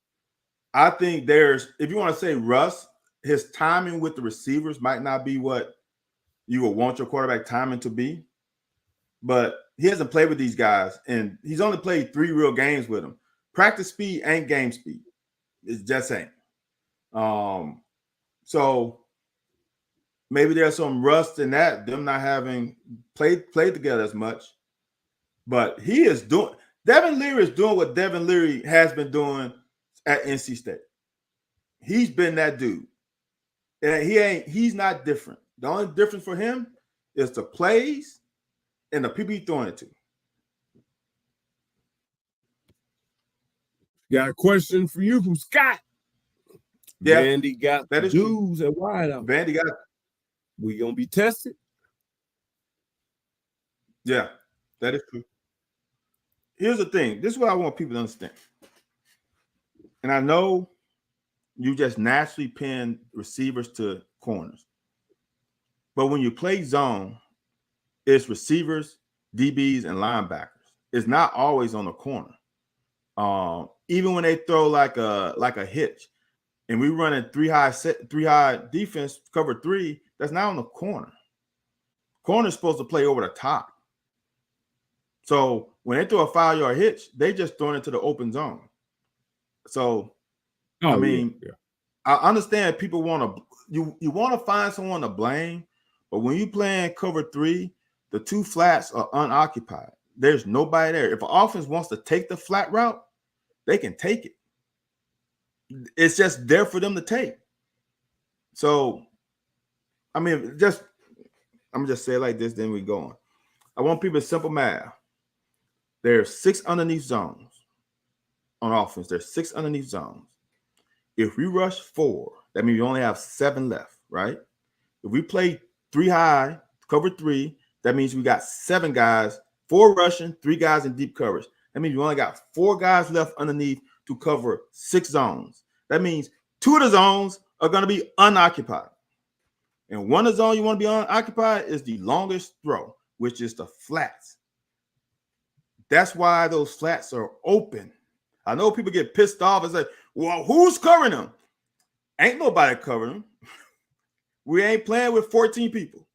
I think if you want to say Russ, his timing with the receivers might not be what you would want your quarterback timing to be, but he hasn't played with these guys, and he's only played 3 real games with them. Practice speed ain't game speed. It just ain't. So maybe there's some rust in that, them not having played together as much, but Devin Leary is doing what Devin Leary has been doing at NC State. He's been that dude. And he's not different. The only difference for him is the plays and the people he's throwing it to. Got a question for you from Scott. Yeah, Vandy got that dudes at wide out. Vandy got it. We gonna be tested. Yeah, that is true. Here's the thing. This is what I want people to understand. And I know you just naturally pin receivers to corners. But when you play zone, it's receivers, DBs, and linebackers. It's not always on the corner. Even when they throw like a hitch, and we run a three high defense, cover 3, That's not on the corner. Corner's supposed to play over the top. So when they throw a 5-yard hitch, they just throw it into the open zone. So, I mean, I understand people want to you want to find someone to blame, but when you playing cover 3, the 2 flats are unoccupied. There's nobody there. If an offense wants to take the flat route, they can take it. It's just there for them to take. So, I mean, I'm gonna just say it like this, then we go on. I want people to simple math. There's 6 underneath zones on offense. There's 6 underneath zones. If we rush 4, that means we only have 7 left, right? If we play 3 high, cover 3, that means we got 7 guys, 4 rushing, 3 guys in deep coverage. That means we only got 4 guys left underneath to cover 6 zones. That means 2 of the zones are going to be unoccupied. And one of the zones you want to be unoccupied is the longest throw, which is the flats. That's why those flats are open. I know people get pissed off and say, well, who's covering them? Ain't nobody covering them. We ain't playing with 14 people.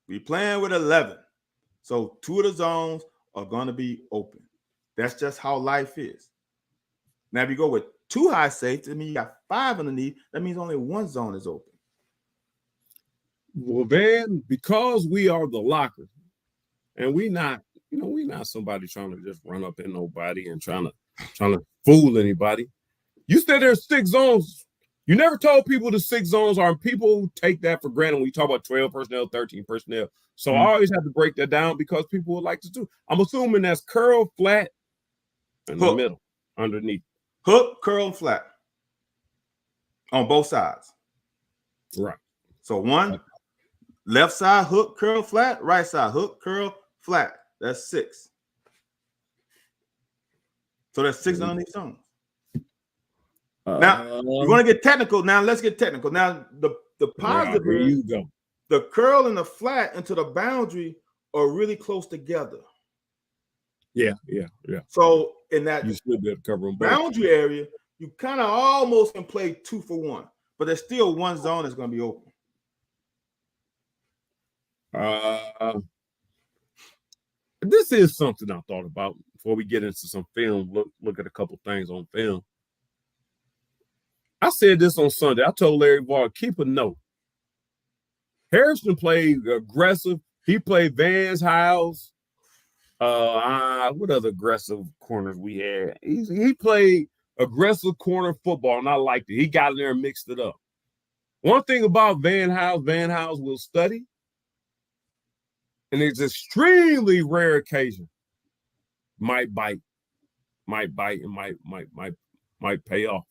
We playing with 11. So 2 of the zones are going to be open. That's just how life is. Now, if you go with 2 high safeties, I mean, you got 5 underneath. That means only 1 zone is open. Well, Van, because we are the locker, and we not somebody trying to just run up in nobody and trying to fool anybody. You said there's 6 zones. You never told people the 6 zones are, and people take that for granted when you talk about 12 personnel, 13 personnel. So I always have to break that down because people would like to do. I'm assuming that's curl, flat, in the middle, underneath. Hook, curl, and flat. On both sides. Right. So 1, left side, hook, curl, flat. Right side, hook, curl, flat. That's 6. So that's 6 underneath zones. Now, you want to get technical. Now, let's get technical. Now, the positive is the curl and the flat into the boundary are really close together. Yeah. So in that you should be able to cover them boundary area, you kind of almost can play 2 for 1, but there's still 1 zone that's going to be open. This is something I thought about before we get into some film. Look at a couple things on film. I said this on Sunday. I told Larry Vaughn, keep a note. Harrison played aggressive. He played Vance House. What other aggressive corners we had? He played aggressive corner football, and I liked it. He got in there and mixed it up. One thing about Van House will study, and it's extremely rare occasion. Might bite, and might pay off.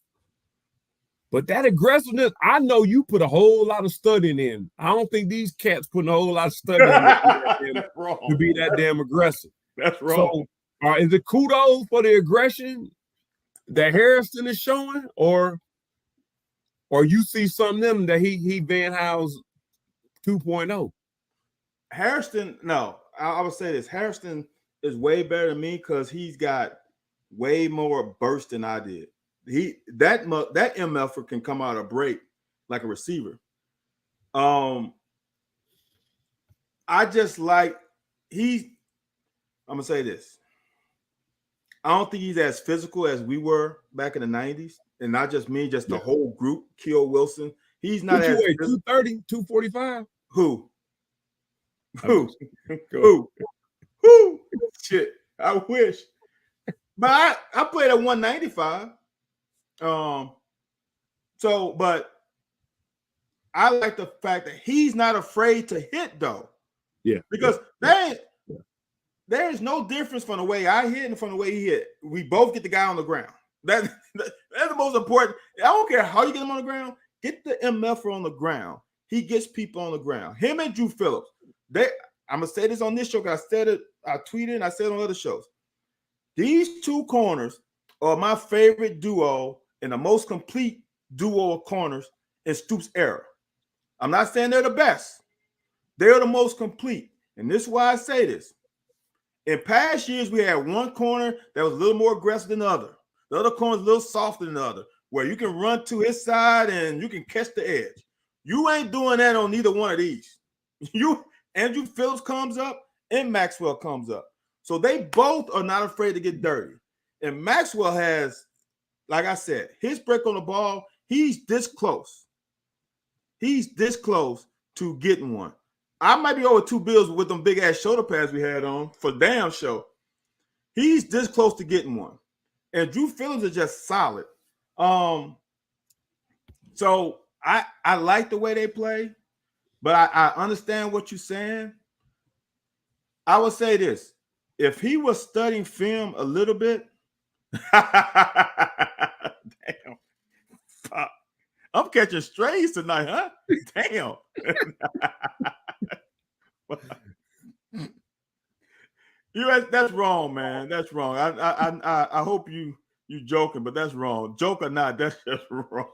But that aggressiveness, I know you put a whole lot of studying in. I don't think these cats putting a whole lot of studying in to be that damn aggressive. That's wrong. So, is it kudos for the aggression that Harrison is showing, or you see something in him that he Van House 2.0? Harrison, no, I would say this. Harrison is way better than me because he's got way more burst than I did. That MFer can come out of break like a receiver. I just like I'm gonna say this. I don't think he's as physical as we were back in the 90s, and not just me, just the whole group. Keo Wilson, he's not as 230, 245. Who? Shit, I wish. But I played at 195. But I like the fact that he's not afraid to hit, though. Yeah. Because there is no difference from the way I hit and from the way he hit. We both get the guy on the ground. That's the most important. I don't care how you get him on the ground. Get the MFer on the ground. He gets people on the ground. Him and Drew Phillips. I'm gonna say this on this show because I said it, I tweeted, and I said it on other shows. These 2 corners are my favorite duo and the most complete duo of corners in Stoops' era. I'm not saying they're the best. They're the most complete. And this is why I say this. In past years, we had one corner that was a little more aggressive than the other. The other corner is a little softer than the other, where you can run to his side and you can catch the edge. You ain't doing that on neither one of these. Andrew Phillips comes up and Maxwell comes up. So they both are not afraid to get dirty. And Maxwell has, like I said, his break on the ball, he's this close. He's this close to getting one. I might be over 2 bills with them big ass shoulder pads we had on for damn show. He's this close to getting one. And Drew Phillips is just solid. So I like the way they play, but I understand what you're saying. I would say this. If he was studying film a little bit, damn, fuck. I'm catching strays tonight, huh? Damn. That's wrong, man. That's wrong. I hope you joking, but that's wrong. Joke or not, that's just wrong.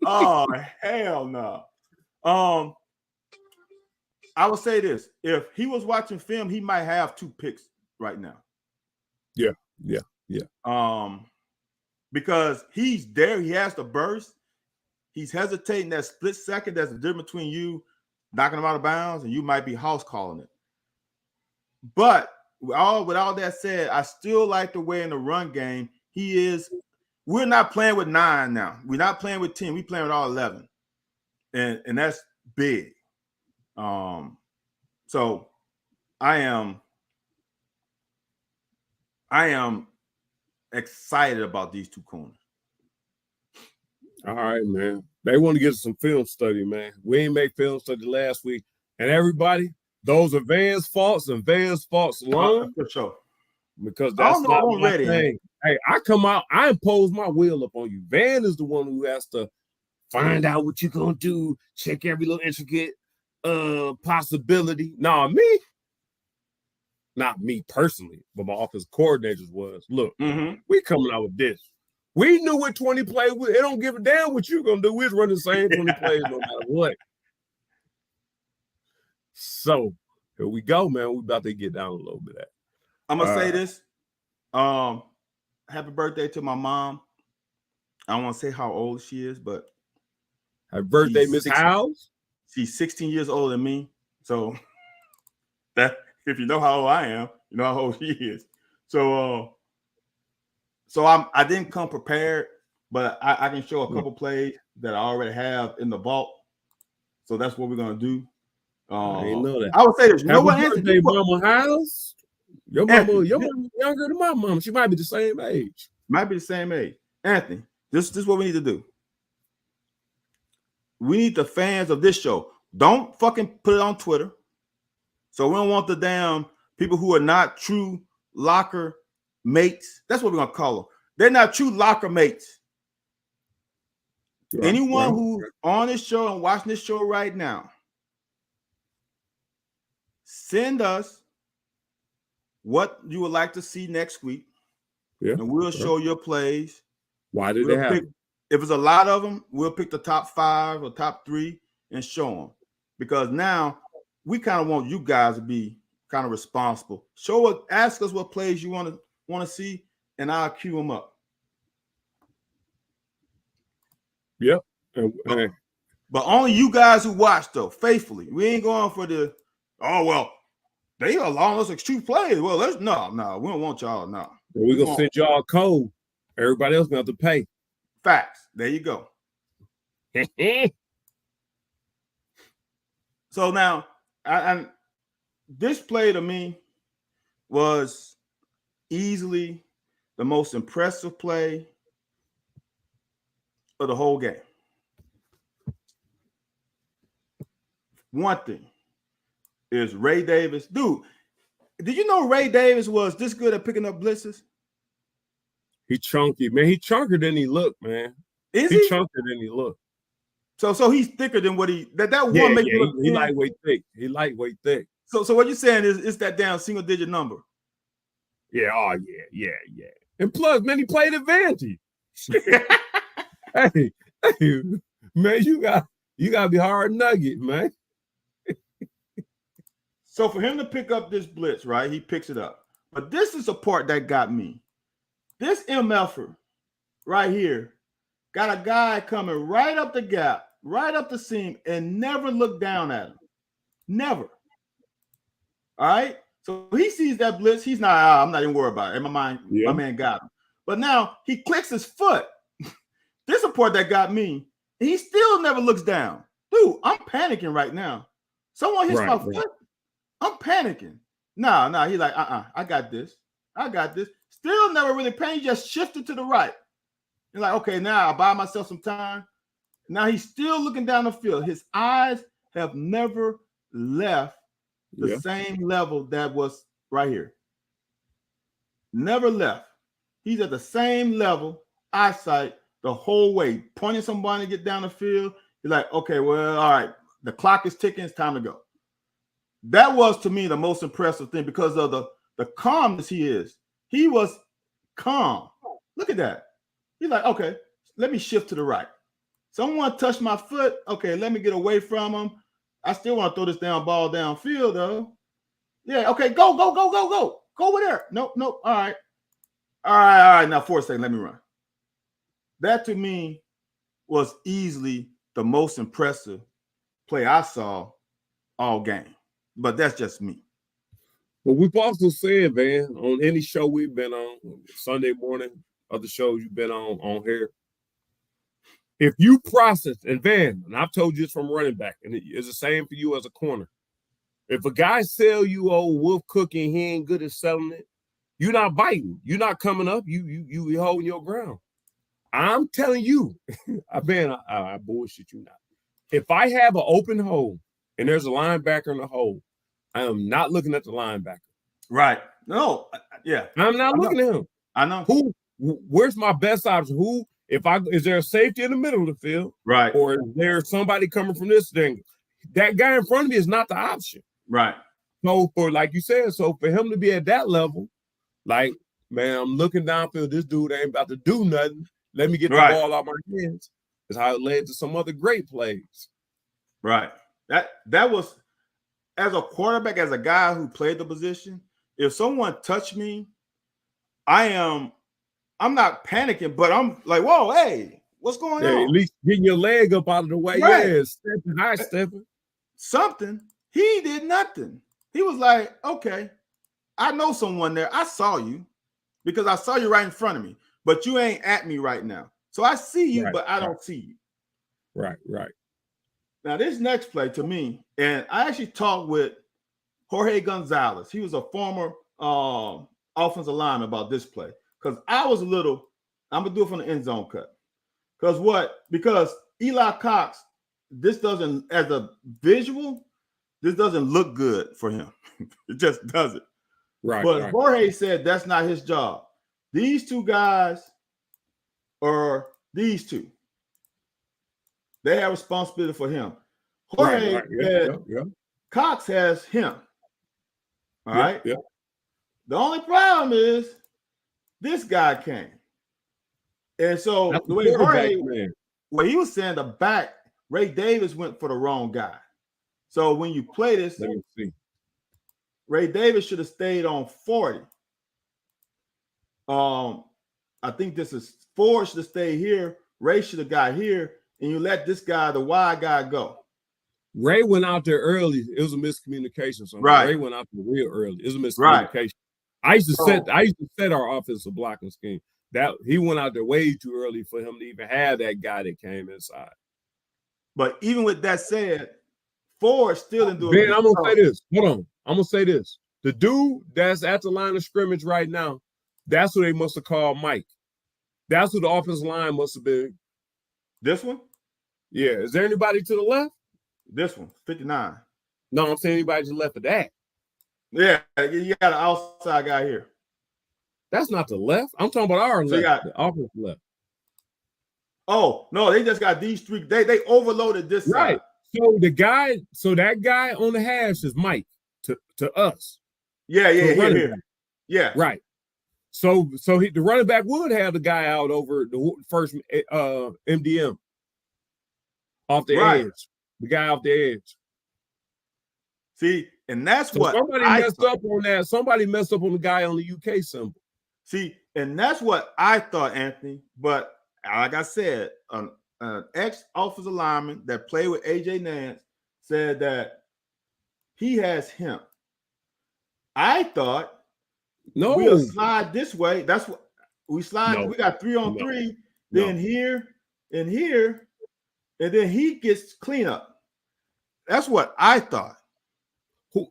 Oh, hell no. I would say this. If he was watching film, he might have 2 picks right now. Yeah. Because he's there, he has to burst. He's hesitating that split second. That's the difference between you knocking him out of bounds and you might be house calling it. But with all that said, I still like the way in the run game he is. We're not playing with 9 now. We're not playing with 10. We're playing with all 11. And that's big. So I am excited about these 2 corners. All right, man. They want to get some film study, man. We ain't make film study last week. And everybody, those are Van's faults and Van's faults alone. For sure. Because that's not my ready. thing. Hey, I come out, I impose my will upon you. Van is the one who has to find out what you're going to do, check every little intricate possibility. Nah, me. Not me personally, but my office coordinators was. Look, we coming out with this. We knew what 20 plays was. It don't give a damn what you're going to do. We're running the same 20 plays no matter what. So, here we go, man. We about to get down a little bit of that. I'm going to say this. Happy birthday to my mom. I don't want to say how old she is, but happy birthday, Miss House. She's 16 years older than me. So, that if you know how old I am, you know how old she is. So I didn't come prepared, but I can show a couple plays that I already have in the vault. So that's what we're gonna do. I didn't know that. I would say this. You know what, Anthony? Mama House. Your mama younger than my mom. She might be the same age. Might be the same age. Anthony, this is what we need to do. We need the fans of this show. Don't fucking put it on Twitter. So we don't want the damn people who are not true locker mates. That's what we're gonna call them. They're not true locker mates. Anyone who's on this show and watching this show right now, send us what you would like to see next week. Yeah, and we'll show your plays. Why did they happen? If it's a lot of them, we'll pick the top 5 or top 3 and show them. Because now we kind of want you guys to be kind of responsible. Ask us what plays you want to see, and I'll cue them up. Yep. But only you guys who watch, though, faithfully. We ain't going for the, they are allowing us extreme plays. Well, no, we don't want y'all, no. We're going to send y'all a code. Everybody else going to have to pay. Facts. There you go. So now, this play to me was easily the most impressive play of the whole game. One thing is Ray Davis. Dude, did you know Ray Davis was this good at picking up blitzes? He chunky, man. He chunkier than he looked, man. Is he? He chunkier than he looked. So he's thicker than what he that one yeah, make yeah, you look he lightweight thick. He lightweight thick. So what you're saying is it's that damn single digit number. Yeah, yeah. And plus, man, he played advantage. hey, man, you gotta be hard nugget, man. So for him to pick up this blitz, right? He picks it up. But this is the part that got me. This MFer right here got a guy coming right up the gap, right up the seam and never looked down at him. Never. All right. So he sees that blitz. He's not, I'm not even worried about it. In my mind, my man got him. But now he clicks his foot. This report that got me. And he still never looks down. Dude, I'm panicking right now. Someone hits my foot. I'm panicking. Nah. He's like, I got this. Still never really paying. Just shifted to the right. He's like, okay, now I'll buy myself some time. Now he's still looking down the field. His eyes have never left the same level that was right here. Never left. He's at the same level, eyesight, the whole way, pointing somebody to get down the field. He's like, okay, well, all right. The clock is ticking. It's time to go. That was, to me, the most impressive thing because of the calmness he is. He was calm. Look at that. He's like, okay, let me shift to the right. Someone touched my foot. Okay, let me get away from him. I still want to throw this ball downfield, though. Yeah, okay, go. Go over there. Nope. All right. Now, 4 seconds, let me run. That, to me, was easily the most impressive play I saw all game. But that's just me. Well, we've also said, man, on any show we've been on, Sunday morning, other shows you've been on here, if you process, and Van, and I've told you this from running back, and it's the same for you as a corner. If a guy sell you old wolf cookie and he ain't good at selling it, you're not biting. You're not coming up. You holding your ground. I'm telling you, Van, I bullshit you not. If I have an open hole and there's a linebacker in the hole, I am not looking at the linebacker. Right. No. Yeah. I'm not looking at him. I know. Where's my best option? Is there a safety in the middle of the field? Right. Or is there somebody coming from this thing? That guy in front of me is not the option. Right. So like you said, for him to be at that level, like, man, I'm looking downfield. This dude ain't about to do nothing. Let me get the ball out my hands. That's how it led to some other great plays. Right. That was, as a quarterback, as a guy who played the position, if someone touched me, I'm not panicking, but I'm like, whoa, hey, what's going on? At least getting your leg up out of the way. Right. Yeah, stepping. Something. He did nothing. He was like, okay, I know someone there. I saw you because I saw you right in front of me, but you ain't at me right now. So I see you, but I don't see you. Right. Now, this next play to me, and I actually talked with Jorge Gonzalez. He was a former offensive lineman about this play. Because I was I'm going to do it from the end zone cut. Because Eli Cox, this doesn't, as a visual, this doesn't look good for him. It just doesn't. Right. But Jorge said that's not his job. These two guys are these two. They have responsibility for him. Jorge said Cox has him. All right. Yeah. The only problem is this guy came. And so that's the way Jorge, what he was saying, the back, Ray Davis went for the wrong guy. So when you play this, let me see. Ray Davis should have stayed on 40. I think this is Ford should have stayed here. Ray should have got here, and you let this guy, the wide guy, go. Ray went out there early. It was a miscommunication. So Ray went out there real early. It was a miscommunication. Right. I used to set our offensive blocking scheme. That he went out there way too early for him to even have that guy that came inside. But even with that said, Ford still didn't do it. Ben, I'm gonna say this. Hold on. I'm gonna say this. The dude that's at the line of scrimmage right now, that's who they must have called Mike. That's who the offensive line must have been. This one? Yeah. Is there anybody to the left? This one, 59. No, I'm saying anybody to the left of that. Yeah, you got an outside guy here. That's not the left. I'm talking about our left, the offensive left. Oh, no, they just got these three. They overloaded this side. So that guy on the hash is Mike to us. Yeah. Right. So the running back would have the guy out over the first MDM off the edge. The guy off the edge. See, and that's what somebody messed up on that. Somebody messed up on the guy on the UK symbol. See, and that's what I thought, Anthony. But like I said, ex-offensive lineman that played with AJ Nance said that he has him. I thought we'll slide this way. That's what we slide. We got 3-on-3, then here and here, and then he gets cleanup. That's what I thought. Who?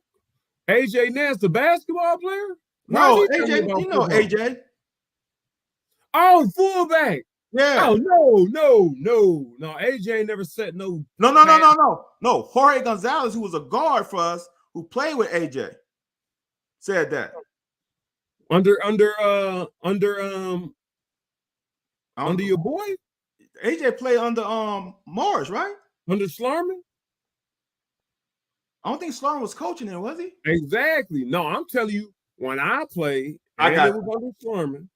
AJ Nance, the basketball player? No, AJ, you know AJ. Oh, fullback. Yeah. Oh, no. AJ never set no. No. Jorge Gonzalez, who was a guard for us, who played with AJ, said that. Under your boy? AJ played under Morris, right? Under Slarman? I don't think Slarman was coaching him, was he? Exactly. No, I'm telling you, when I played, it was under Slarman.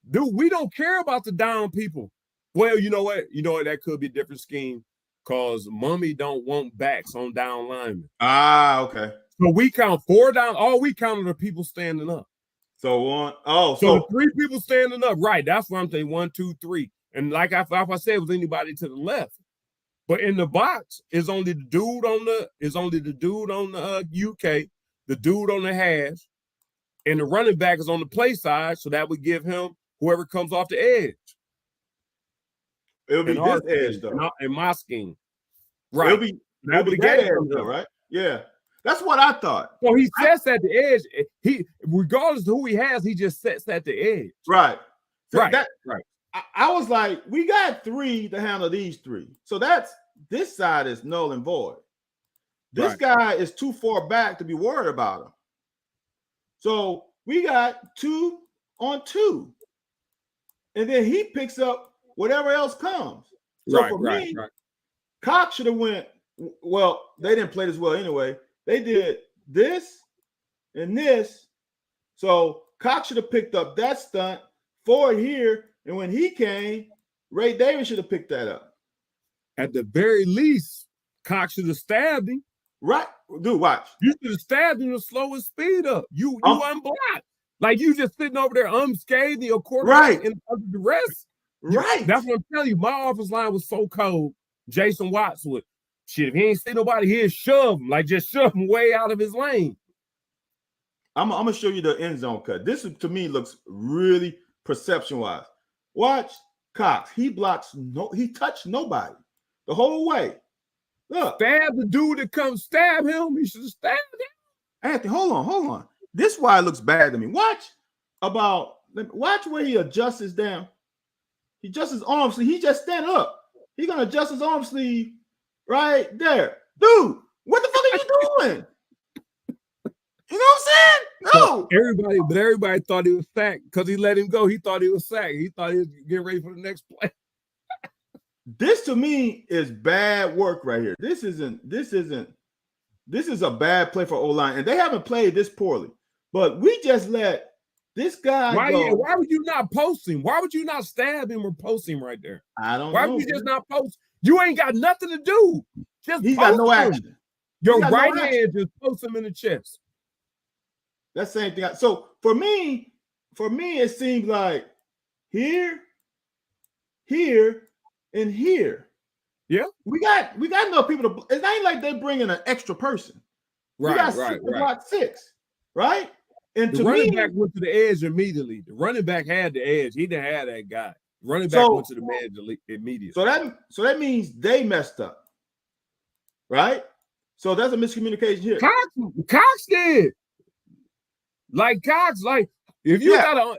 Dude, we don't care about the down people. Well, you know what? That could be a different scheme because Mummy don't want backs on down linemen. Ah, okay. So we count 4 down. All we counted are people standing up. So so 3 people standing up. Right. That's what I'm saying. 1, 2, 3. And like I said, it was anybody to the left. But in the box is only the dude on the UK, the dude on the hash, and the running back is on the play side. So that would give him whoever comes off the edge. It'll be this edge, though. In my scheme. Right. It'll be that edge, though, right? Yeah. That's what I thought. So he sets at the edge. He, regardless of who he has, he just sets at the edge. Right. So right. I was like, we got 3 to handle these 3. So this side is null and void. This guy is too far back to be worried about him. So we got 2 on 2. And then he picks up whatever else comes. So for me, Cox should have went, well, they didn't play this well anyway. They did this and this. So Cox should have picked up that stunt, Ford here, and when he came, Ray Davis should have picked that up. At the very least, Cox should have stabbed him. Right. Dude, watch. You should have stabbed him to slow his speed up. You unblocked. Like you just sitting over there unscathed, your quarterback and under the rest. Right. That's what I'm telling you. My offensive line was so cold. Jason Watts would, shit, if he ain't see nobody, he'd shove him. Like just shove him way out of his lane. I'm going to show you the end zone cut. This, to me, looks really perception-wise. Watch Cox. He touched nobody the whole way. Look. Stab the dude that comes stab him. He should have stabbed him. Anthony, hold on. This is why it looks bad to me. Watch where he adjusts his down. He adjusts his arm sleeve. He just stand up. He's going to adjust his arm sleeve right there. Dude, what the fuck are you doing? You know what I'm saying? No. Everybody thought he was sacked because he let him go. He thought he was sacked. He thought he was getting ready for the next play. This to me is bad work right here. This is a bad play for O-line, and they haven't played this poorly. But we just let this guy go. Why would you not post him? Why would you not stab him or post him right there? I don't know. Why would you just not post? You ain't got nothing to do. He's got no action. Your right hand just post him in the chest. That same thing. So for me, it seems like here, and here. Yeah. We got enough people to. It's not like they're bringing an extra person. Right. Block 6, right? And the running back went to the edge immediately. The running back had the edge. He didn't have that guy. The running back went to the edge immediately. So that means they messed up, right? So that's a miscommunication here. Cox did. Like Cox, if you got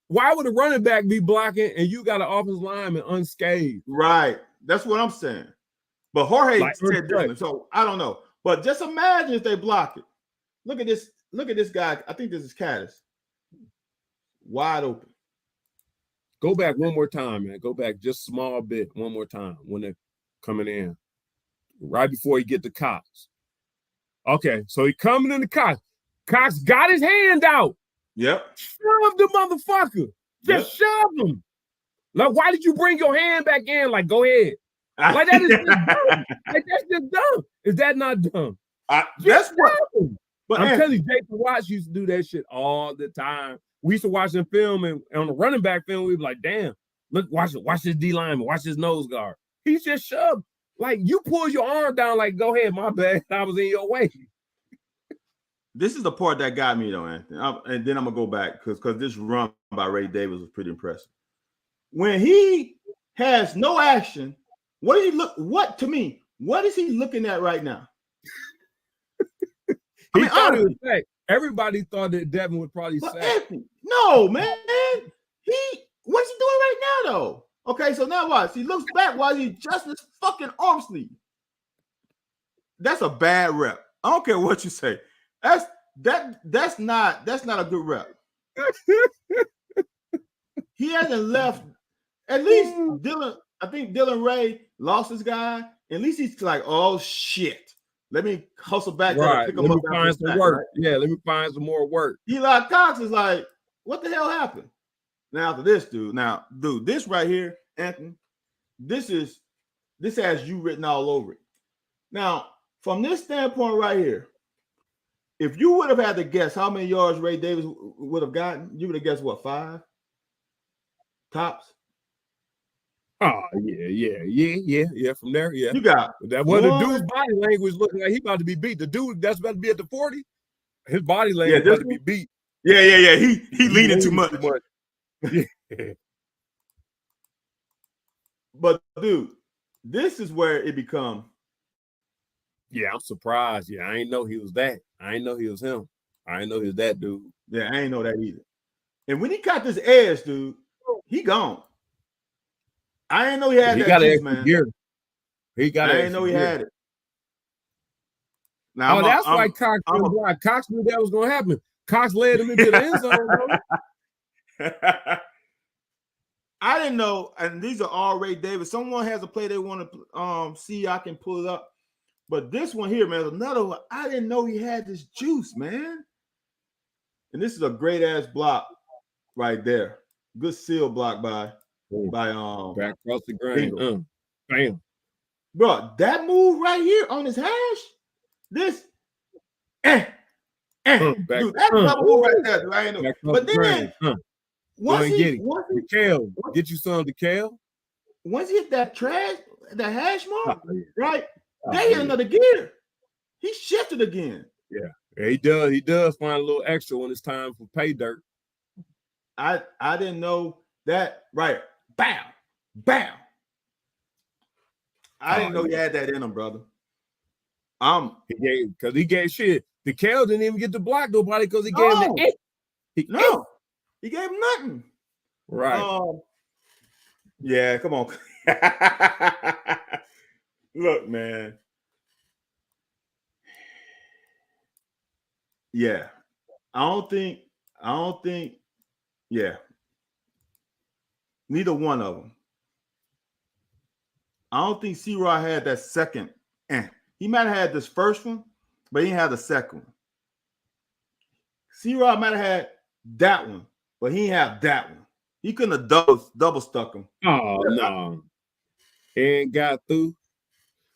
why would a running back be blocking and you got an offensive lineman unscathed? Right. That's what I'm saying. But Jorge said different, so I don't know. But just imagine if they block it. Look at this. Look at this guy. I think this is Caddis. Wide open. Go back one more time, man. Go back just a small bit one more time when they're coming in. Right before he get to Cox. Okay, so he coming in the Cox. Cox got his hand out. Yep. Shove the motherfucker. Just shove him. Like, why did you bring your hand back in? Like, go ahead. Like, that is just dumb. Like, that's just dumb. Is that not dumb? That's what. But I'm telling you, Jason Watts used to do that shit all the time. We used to watch them film, and on the running back film, we were like, damn, Look, watch this D lineman, watch his nose guard. He's just shoved. Like you pull your arm down, like go ahead, my bad. I was in your way. This is the part that got me though, Anthony. And then I'm gonna go back because this run by Ray Davis was pretty impressive. When he has no action, what is he look? What to me? What is he looking at right now? Honestly, everybody thought that Devin would probably say, "No, man. What's he doing right now, though?" Okay, so now watch. He looks back while he's adjusting his fucking arm sleeve. That's a bad rep. I don't care what you say. That's not a good rep. He hasn't left. At least Dylan. I think Dylan Ray lost his guy. At least he's like, oh shit. Let me hustle back. Right. Pick let him me up find some work. right? Yeah, let me find some more work. Eli Cox is like, what the hell happened? Now to this dude. Now, dude, this right here, Anthony, this has you written all over it. Now, from this standpoint right here, if you would have had to guess how many yards Ray Davis would have gotten, you would have guessed what, 5? Tops? Oh, yeah. From there, yeah. You got that one. The dude's body language looking like he about to be beat. The dude that's about to be at the 40, his body language about to be beat. Yeah. He leaning too much. Yeah. But dude, this is where it becomes. Yeah, I'm surprised. Yeah, I ain't know he was that. I ain't know he was him. I ain't know he was that dude. Yeah, I ain't know that either. And when he caught this edge, dude, he gone. I didn't know he had that juice, man. Gear. He got it. I didn't know he had it. Now, that's why Cox knew that was going to happen. Cox led him into the end zone. I didn't know, and these are all Ray Davis. Someone has a play they want to see. I can pull it up. But this one here, man, another one. I didn't know he had this juice, man. And this is a great ass block right there. Good seal block by back across the grain. Bam. Bro, that move right here on his hash. This dude, that's a move right there, dude. I ain't know. But then once he get you some DeKale. Once he hit that trash, the hash mark, right? They hit another gear. He shifted again. Yeah, he does. He does find a little extra when it's time for pay dirt. I didn't know that. Right. Bam. Bam. I didn't know he had that in him, brother. He gave shit. DeKale didn't even get to block nobody because he gave him the he gave him nothing. Right. Yeah, come on. Look, man. Yeah. I don't think, yeah. Neither one of them. I don't think C-Rod had that second. He might have had this first one, but he didn't have the second one. C-Rod might have had that one, but he didn't have that one. He couldn't have double stuck him. Oh, no. And got through.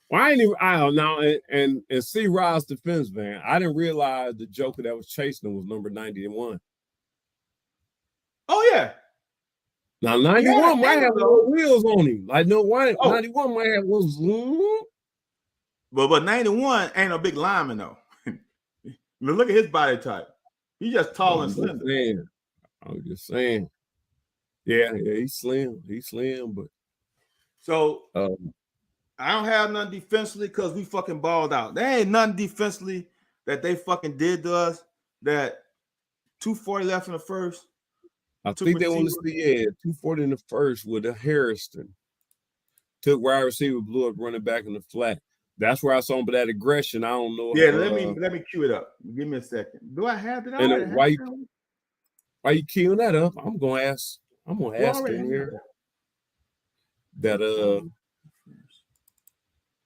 Well, I don't know. And C-Rod's defense, man, I didn't realize the Joker that was chasing him was number 91. Oh, yeah. Now, 91 might have little wheels on him. Like, no, 91 might have little zoom. But 91 ain't a big lineman, though. Look at his body type. He's just tall and slender. I was just saying. Yeah, he's slim. He's slim, but. So, I don't have nothing defensively because we fucking balled out. There ain't nothing defensively that they fucking did to us that 240 left in the first. I think they want to see, 240 in the first with a Harrison. Took wide receiver, blew up running back in the flat. That's where I saw him, but that aggression, I don't know. Yeah, let me cue it up. Give me a second. Do I have it? And why you queuing that up? I'm gonna ask in here that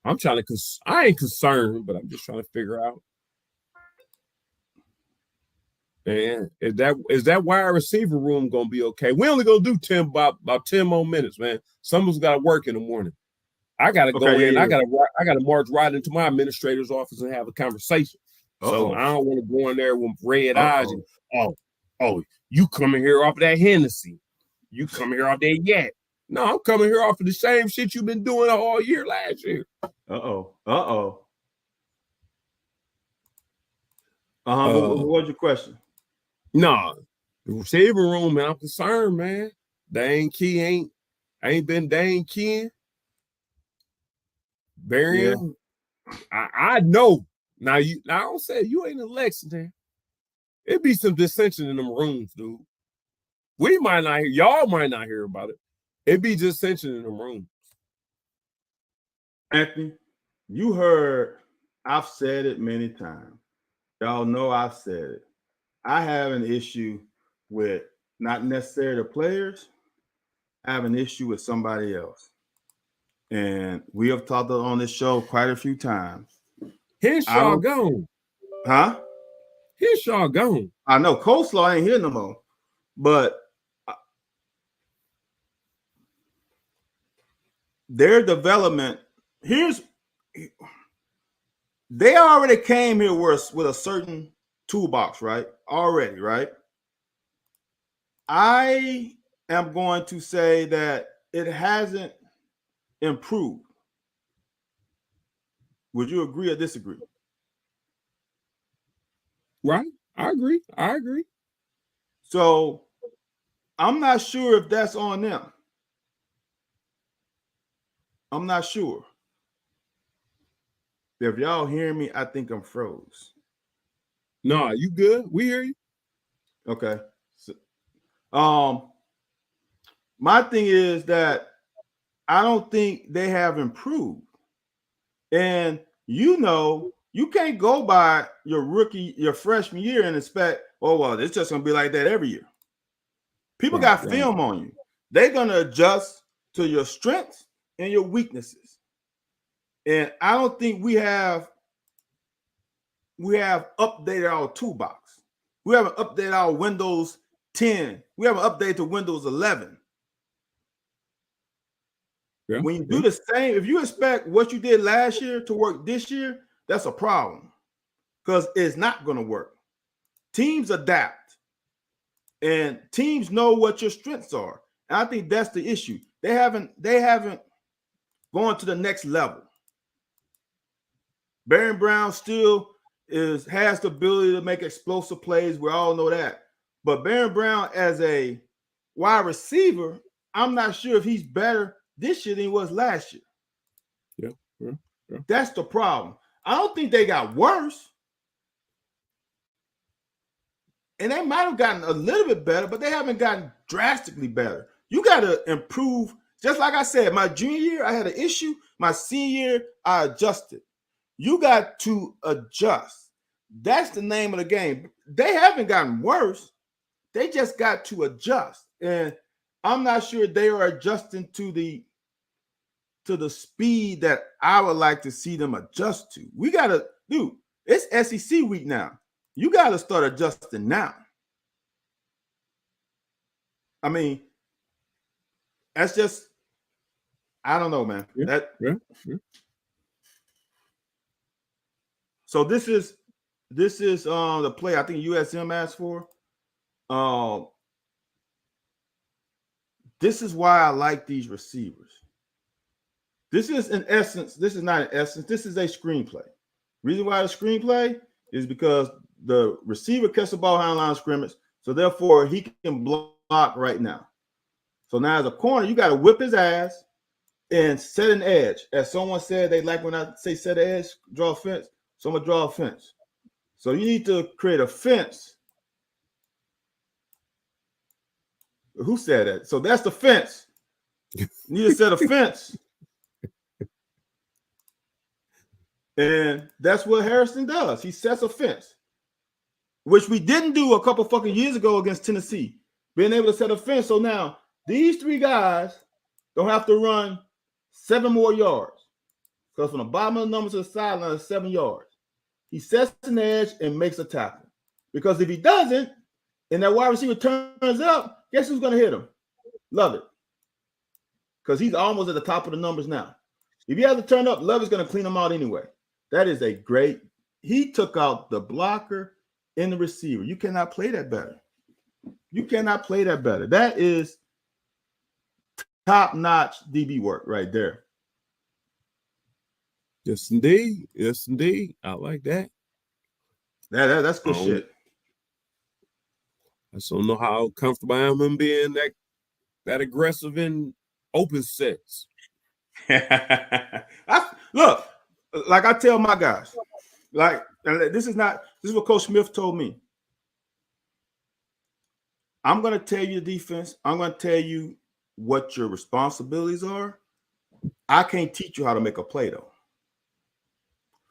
I'm trying to I ain't concerned, but I'm just trying to figure out. Man, is that wide receiver room gonna be okay? We only gonna do 10 about 10 more minutes, man. Someone's got to work in the morning. I gotta go in. Yeah. I gotta march right into my administrator's office and have a conversation. So I don't want to go in there with red eyes and you coming here off of that Hennessy. You coming here off that Yak. No, I'm coming here off of the same shit you've been doing all year last year. Uh-oh. What's your question? Nah, the receiving room, man, I'm concerned, man. Dane Key ain't been Dane Key. Burying. Yeah. I know. Now I don't say you ain't in Lexington. It'd be some dissension in them rooms, dude. We might not hear, y'all might not hear about it. It'd be dissension in them rooms. Anthony, you heard, I've said it many times. Y'all know I've said it. I have an issue with not necessarily the players. I have an issue with somebody else. And we have talked on this show quite a few times. Henshaw gone. Huh? Henshaw gone. I know Coleslaw ain't here no more. But their development, they already came here with a certain toolbox, right? Already, right? I am going to say that it hasn't improved. Would you agree or disagree? Right. I agree. So I'm not sure if that's on them. I'm not sure. If y'all hear me, I think I'm froze. Nah, you good? We hear you. Okay. So, my thing is that I don't think they have improved. And you can't go by your freshman year and expect, oh, well, it's just going to be like that every year. People got film on you. They're going to adjust to your strengths and your weaknesses. And I don't think we have updated our toolbox. We haven't updated our Windows 10. We haven't updated to Windows 11. Yeah, when you do the same, if you expect what you did last year to work this year, that's a problem because it's not going to work. Teams adapt and teams know what your strengths are. And I think that's the issue. They haven't gone to the next level. Barron Brown still has the ability to make explosive plays. We all know that. But Barron Brown as a wide receiver, I'm not sure if he's better this year than he was last year. Yeah. That's the problem. I don't think they got worse. And they might have gotten a little bit better, but they haven't gotten drastically better. You got to improve. Just like I said, my junior year, I had an issue. My senior year, I adjusted. You got to adjust. That's the name of the game. They haven't gotten worse. They just got to adjust. And I'm not sure they are adjusting to the speed that I would like to see them adjust to. We got to, dude, it's SEC week now. You got to start adjusting now. I mean, that's just, I don't know, man. Yeah. So this is the play I think USM asked for. This is why I like these receivers. This is not in essence, this is a screenplay. Reason why the screenplay is because the receiver catches the ball behind line of scrimmage, so therefore he can block right now. So now as a corner, you got to whip his ass and set an edge. As someone said, they like when I say set an edge, draw a fence. So I'm going to draw a fence. So you need to create a fence. Who said that? So that's the fence. You need to set a fence. And that's what Harrison does. He sets a fence, which we didn't do a couple fucking years ago against Tennessee, being able to set a fence. So now these three guys don't have to run 7 more yards because from the bottom of the number to the sideline is 7 yards. He sets an edge and makes a tackle. Because if he doesn't, and that wide receiver turns up, guess who's going to hit him? Love it. Because he's almost at the top of the numbers now. If he has to turn up, Love is going to clean him out anyway. That is a great. He took out the blocker and the receiver. You cannot play that better. You cannot play that better. That is top-notch DB work right there. Yes, indeed. Yes, indeed. I like that. That's good shit. I just don't know how comfortable I am in being that aggressive in open sets. Look, like I tell my guys, like this is what Coach Smith told me. I'm going to tell you the defense. I'm going to tell you what your responsibilities are. I can't teach you how to make a play, though.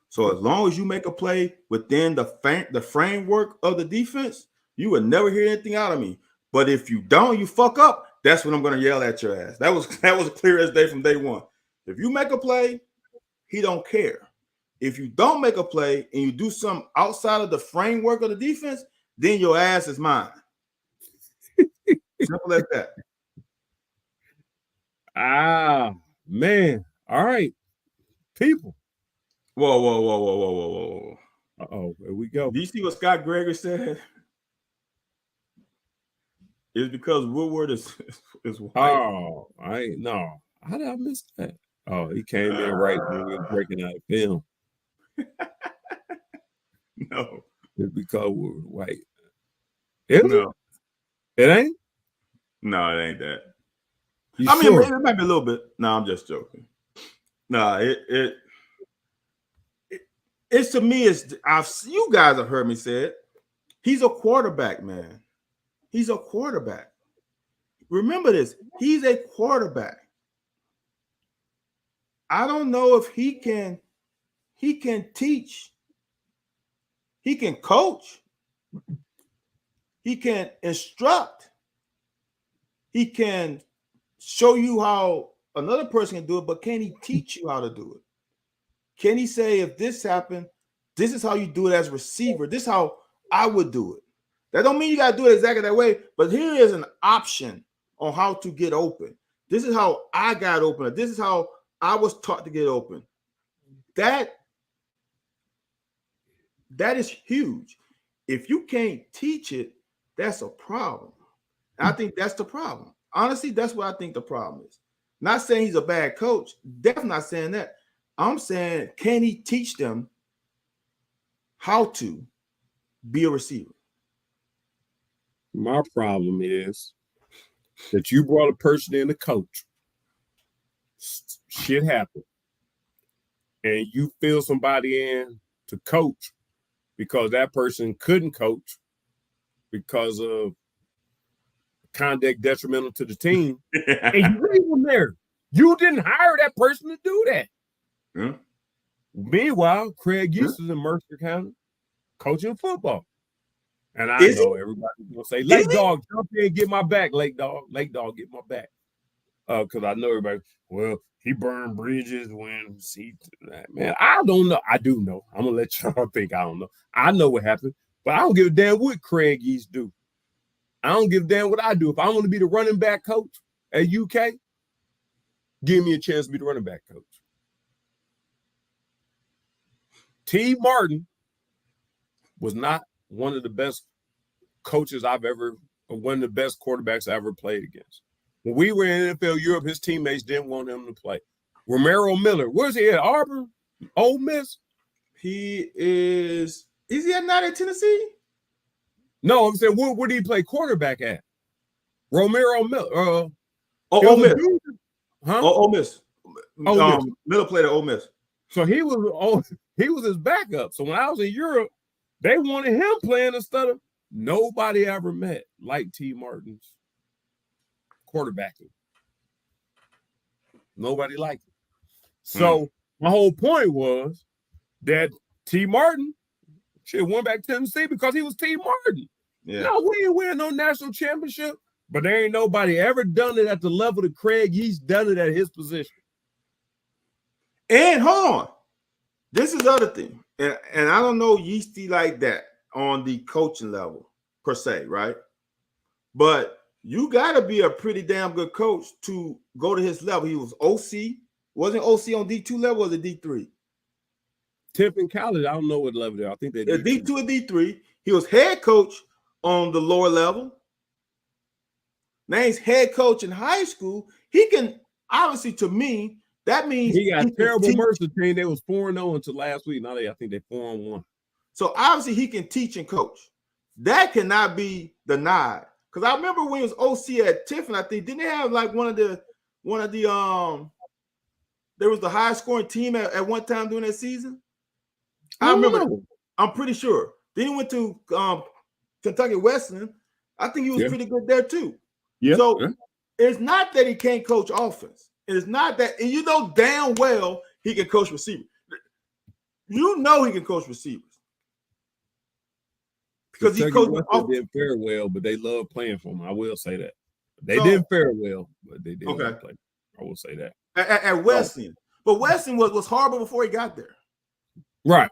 So as long as you make a play within the framework of the defense, you will never hear anything out of me. But if you don't, you fuck up, that's when I'm going to yell at your ass. That was clear as day from day one. If you make a play, he don't care. If you don't make a play and you do something outside of the framework of the defense, then your ass is mine. Simple as that. Ah, man. All right. People. Whoa. Uh-oh, here we go. Do you see what Scott Gregory said? It's because Woodward is white. Oh, no. How did I miss that? Oh, he came in right when we were breaking out the film. No. It's because we're white. Is no. It ain't? No, it ain't that. You sure? It might be a little bit. No, I'm just joking. No, it's to me, you guys have heard me say it. He's a quarterback, man. He's a quarterback. Remember this. He's a quarterback. I don't know if he can teach. He can coach. He can instruct. He can show you how another person can do it, but can he teach you how to do it? Can he say, if this happened, this is how you do it as a receiver. This is how I would do it. That don't mean you got to do it exactly that way, but here is an option on how to get open. This is how I got open. This is how I was taught to get open. That is huge. If you can't teach it, that's a problem. I think that's the problem. Honestly, that's what I think the problem is. Not saying he's a bad coach. Definitely not saying that. I'm saying, can he teach them how to be a receiver? My problem is that you brought a person in to coach. Shit happened. And you fill somebody in to coach because that person couldn't coach because of conduct detrimental to the team. And you leave them there. You didn't hire that person to do that. Yeah. Meanwhile, Craig East is in Mercer County coaching football. And I know everybody's going to say, Lake Dog, jump in and get my back, Lake Dog. Lake Dog, get my back. Because I know everybody, well, he burned bridges when he, man, I don't know. I do know. I'm going to let y'all think I don't know. I know what happened, but I don't give a damn what Craig East do. I don't give a damn what I do. If I want to be the running back coach at UK, give me a chance to be the running back coach. T. Martin was not one of the best coaches one of the best quarterbacks I ever played against. When we were in NFL Europe, his teammates didn't want him to play. Romero Miller, where's he at? Auburn? Ole Miss? Is he not at Tennessee? No, I'm saying, where did he play quarterback at? Romero Miller. Ole Miss. Huh? Ole Miss. Miller played at Ole Miss. So he was his backup. So when I was in Europe, they wanted him playing instead of nobody ever met like T. Martin's quarterbacking. Nobody liked it. So my whole point was that T. Martin went back to Tennessee because he was T. Martin. Yeah. No, we ain't winning no national championship, but there ain't nobody ever done it at the level that Craig Yeast done it at his position. And hold on. This is the other thing. And I don't know Yeasty like that on the coaching level per se, right? But you got to be a pretty damn good coach to go to his level. He was OC. Wasn't OC on D2 level or was it D3? Tip in college, I don't know what level they're. I think they're D2 or D3. He was head coach on the lower level. Now he's head coach in high school. he can obviously, to me, that means he got he terrible can teach. Mercer team. They was 4-0 until last week. Now I think they 4-1. So obviously he can teach and coach. That cannot be denied. Because I remember when it was OC at Tiffin, I think, didn't they have like one of the there was the highest scoring team at one time during that season? I remember. I'm pretty sure. Then he went to Kentucky Western. I think he was pretty good there too. Yeah. So it's not that he can't coach offense. It's not that, and you know damn well he can coach receivers. You know he can coach receivers. Because he coached didn't fare well, but they love playing for him. I will say that. They didn't fare well, but they did play. I will say that. At Wesleyan. But Wesleyan was horrible before he got there. Right.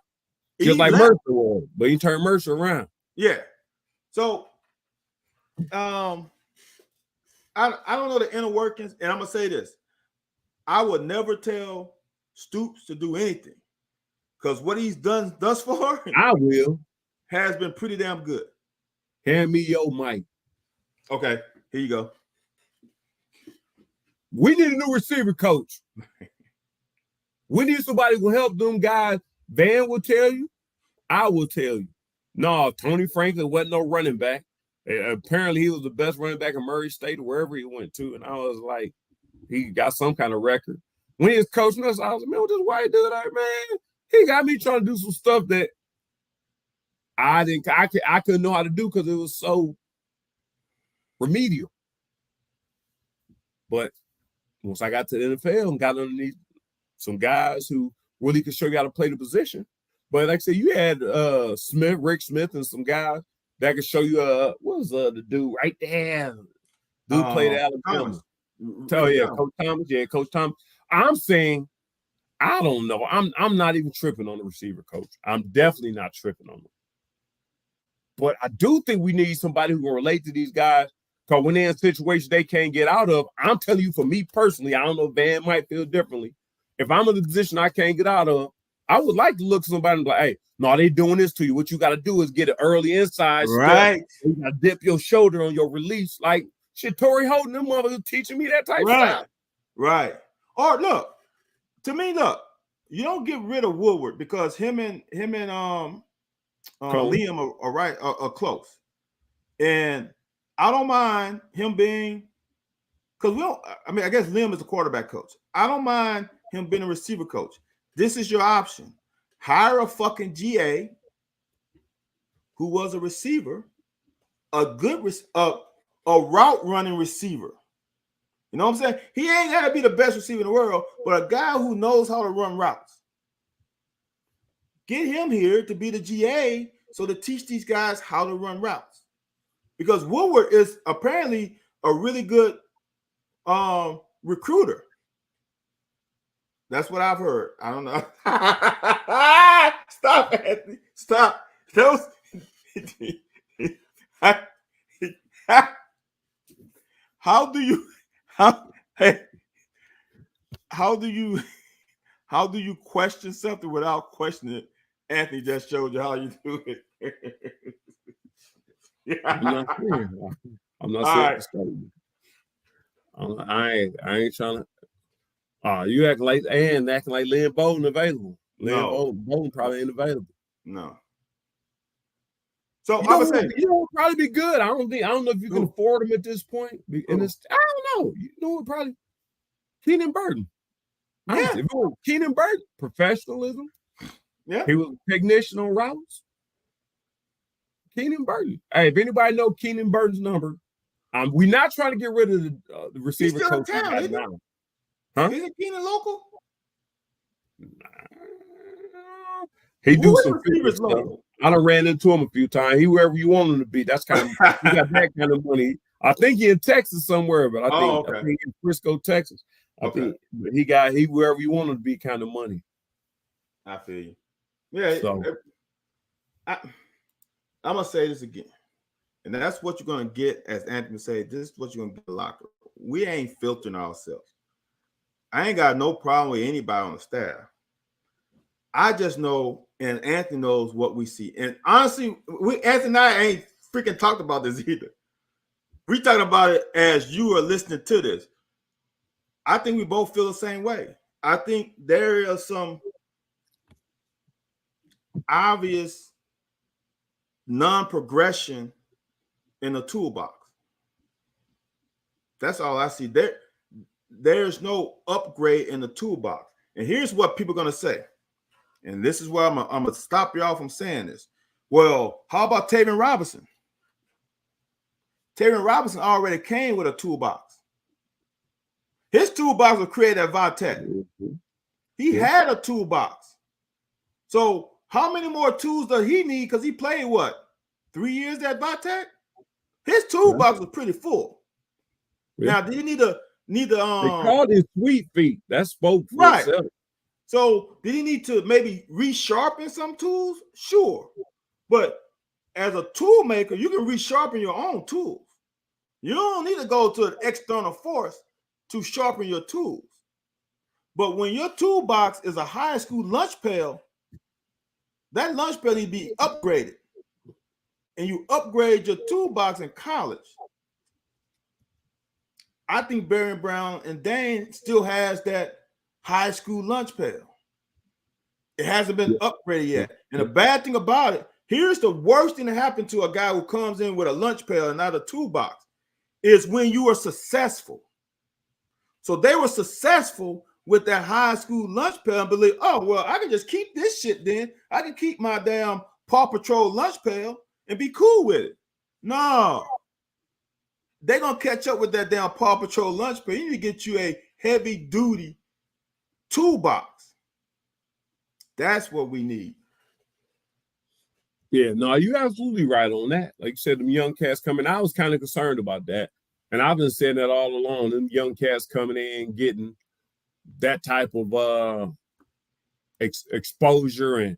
Just like Mercer was, but he turned Mercer around. Yeah. So I don't know the inner workings, and I'm gonna say this. I would never tell Stoops to do anything because what he's done thus far, I will, has been pretty damn good. Hand me your mic. Okay, here you go. We need a new receiver coach. We need somebody who will help them guys. Van will tell you. I will tell you. No, Tony Franklin wasn't no running back. Apparently, he was the best running back in Murray State or wherever he went to. And I was like, he got some kind of record. When he was coaching us, I was like, man, what this white dude like, man? He got me trying to do some stuff that I couldn't know how to do because it was so remedial. But once I got to the NFL and got underneath some guys who really could show you how to play the position. But like I said, you had Rick Smith, and some guys that could show you what was the dude right there? Dude played at Alabama. Coach Thomas. Yeah, Coach Thomas. I'm saying, I don't know. I'm not even tripping on the receiver coach. I'm definitely not tripping on them. But I do think we need somebody who can relate to these guys. Because when they're in situations they can't get out of, I'm telling you, for me personally, I don't know if Van might feel differently. If I'm in a position I can't get out of, I would like to look at somebody and be like, hey, no, they doing this to you. What you got to do is get an early inside right. step. You got to dip your shoulder on your release. Like, shit, Torrey Holden, them motherfuckers teaching me that type of stuff. Right. Or look, to me, you don't get rid of Woodward because him and Liam are close. And I don't mind him being, because I guess Liam is the quarterback coach. I don't mind him being a receiver coach. This is your option. Hire a fucking GA who was a receiver, a route running receiver. You know what I'm saying? He ain't got to be the best receiver in the world, but a guy who knows how to run routes. Get him here to be the GA so to teach these guys how to run routes. Because Woodward is apparently a really good recruiter. That's what I've heard. I don't know. Stop, Anthony. Stop. How do you question something without questioning it? Anthony just showed you how you do it. I'm not saying. I ain't trying to. You acting like Lynn Bolden available. Bolden probably ain't available. No. So I would say would probably be good. I don't know if you can afford him at this point. And I don't know. You know, probably Keenan Burton. Yeah. Keenan Burton, professionalism. Yeah. He was a technician on routes. Keenan Burton. Hey, if anybody know Keenan Burton's number, we're not trying to get rid of the receiver coach. Huh? Isn't Keenan local? He do some receivers local. I done ran into him a few times. He wherever you want him to be. That's kind of he got that kind of money. I think he in Texas somewhere, but I think in Frisco, Texas. I think he wherever you want him to be kind of money. I feel you. Yeah. So, I'm gonna say this again. And that's what you're gonna get, as Anthony said, this is what you're gonna get in the locker. We ain't filtering ourselves. I ain't got no problem with anybody on the staff. I just know, and Anthony knows what we see. And honestly, Anthony and I ain't freaking talked about this either. We talking about it as you are listening to this. I think we both feel the same way. I think there is some obvious non-progression in the toolbox. That's all I see. There's no upgrade in the toolbox. And here's what people are going to say. And this is where I'm going to stop y'all from saying this. Well, how about Taven Robinson? Taven Robinson already came with a toolbox. His toolbox was created at Va-Tech. He had a toolbox. So how many more tools does he need? Because he played what? 3 years at Va-Tech? His toolbox was pretty full. Yeah. Now, do you need to they called it sweet feet. That spoke for right. itself. So did he need to maybe resharpen some tools? Sure. But as a tool maker, you can resharpen your own tools. You don't need to go to an external force to sharpen your tools. But when your toolbox is a high school lunch pail, that lunch pail needs to be upgraded. And you upgrade your toolbox in college. I think Barry Brown and Dane still has that high school lunch pail. It hasn't been upgraded yet. And the bad thing about it, here's the worst thing that happened to a guy who comes in with a lunch pail and not a toolbox, is when you are successful. So they were successful with that high school lunch pail and believe, oh, well, I can just keep this shit then. I can keep my damn Paw Patrol lunch pail and be cool with it. No. They're going to catch up with that damn Paw Patrol lunch pail. You need to get you a heavy-duty toolbox. That's what we need. Yeah, no, you're absolutely right on that. Like you said, them young cats coming, I was kind of concerned about that. And I've been saying that all along, them young cats coming in, getting that type of exposure. And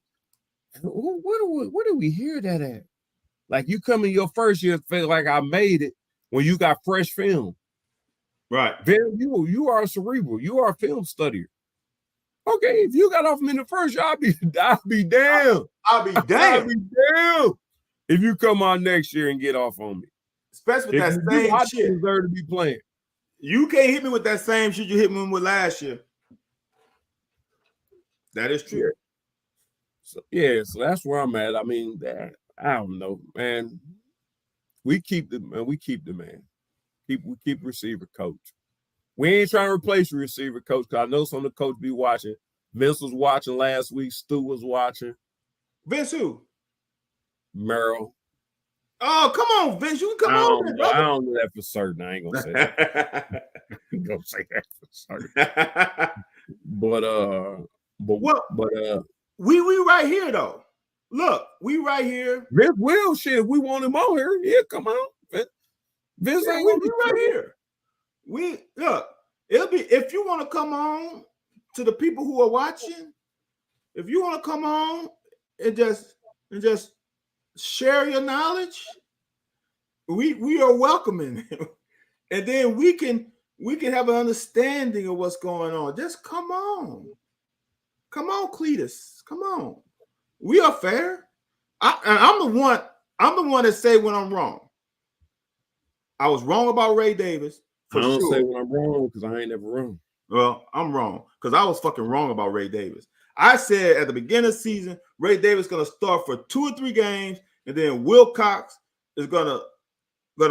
where do we hear that at? Like you come in your first year, feel like I made it when you got fresh film. Right. Then you are cerebral. You are a film studier. Okay, if you got off me in the first year, I'll be damned. I'll be damned if you come on next year and get off on me. Especially with that same shit. Deserve to be playing. You can't hit me with that same shit you hit me with last year. That is true. So that's where I'm at. I mean, I don't know, man. We keep the man. We keep receiver coach. We ain't trying to replace the receiver coach because I know some of the coach be watching. Vince was watching last week. Stu was watching. Vince who? Merrill. Oh, come on, Vince. You can come on. I don't know that for certain. I ain't gonna say that. I ain't gonna say that for certain. But we right here though. Look, we right here. Vince will shit. We want him on here. Yeah, come on. Vince ain't gonna be right here. We look, it'll be if you want to come on to the people who are watching, if you want to come on and just share your knowledge, we are welcoming. And then we can have an understanding of what's going on. Just come on. Come on, Cletus. Come on. We are fair. I'm the one that say when I'm wrong. I was wrong about Ray Davis. I don't say when I'm wrong because I ain't never wrong. Well, I'm wrong because I was fucking wrong about Ray Davis. I said at the beginning of the season, Ray Davis is going to start for 2 or 3 games, and then Wilcox is gonna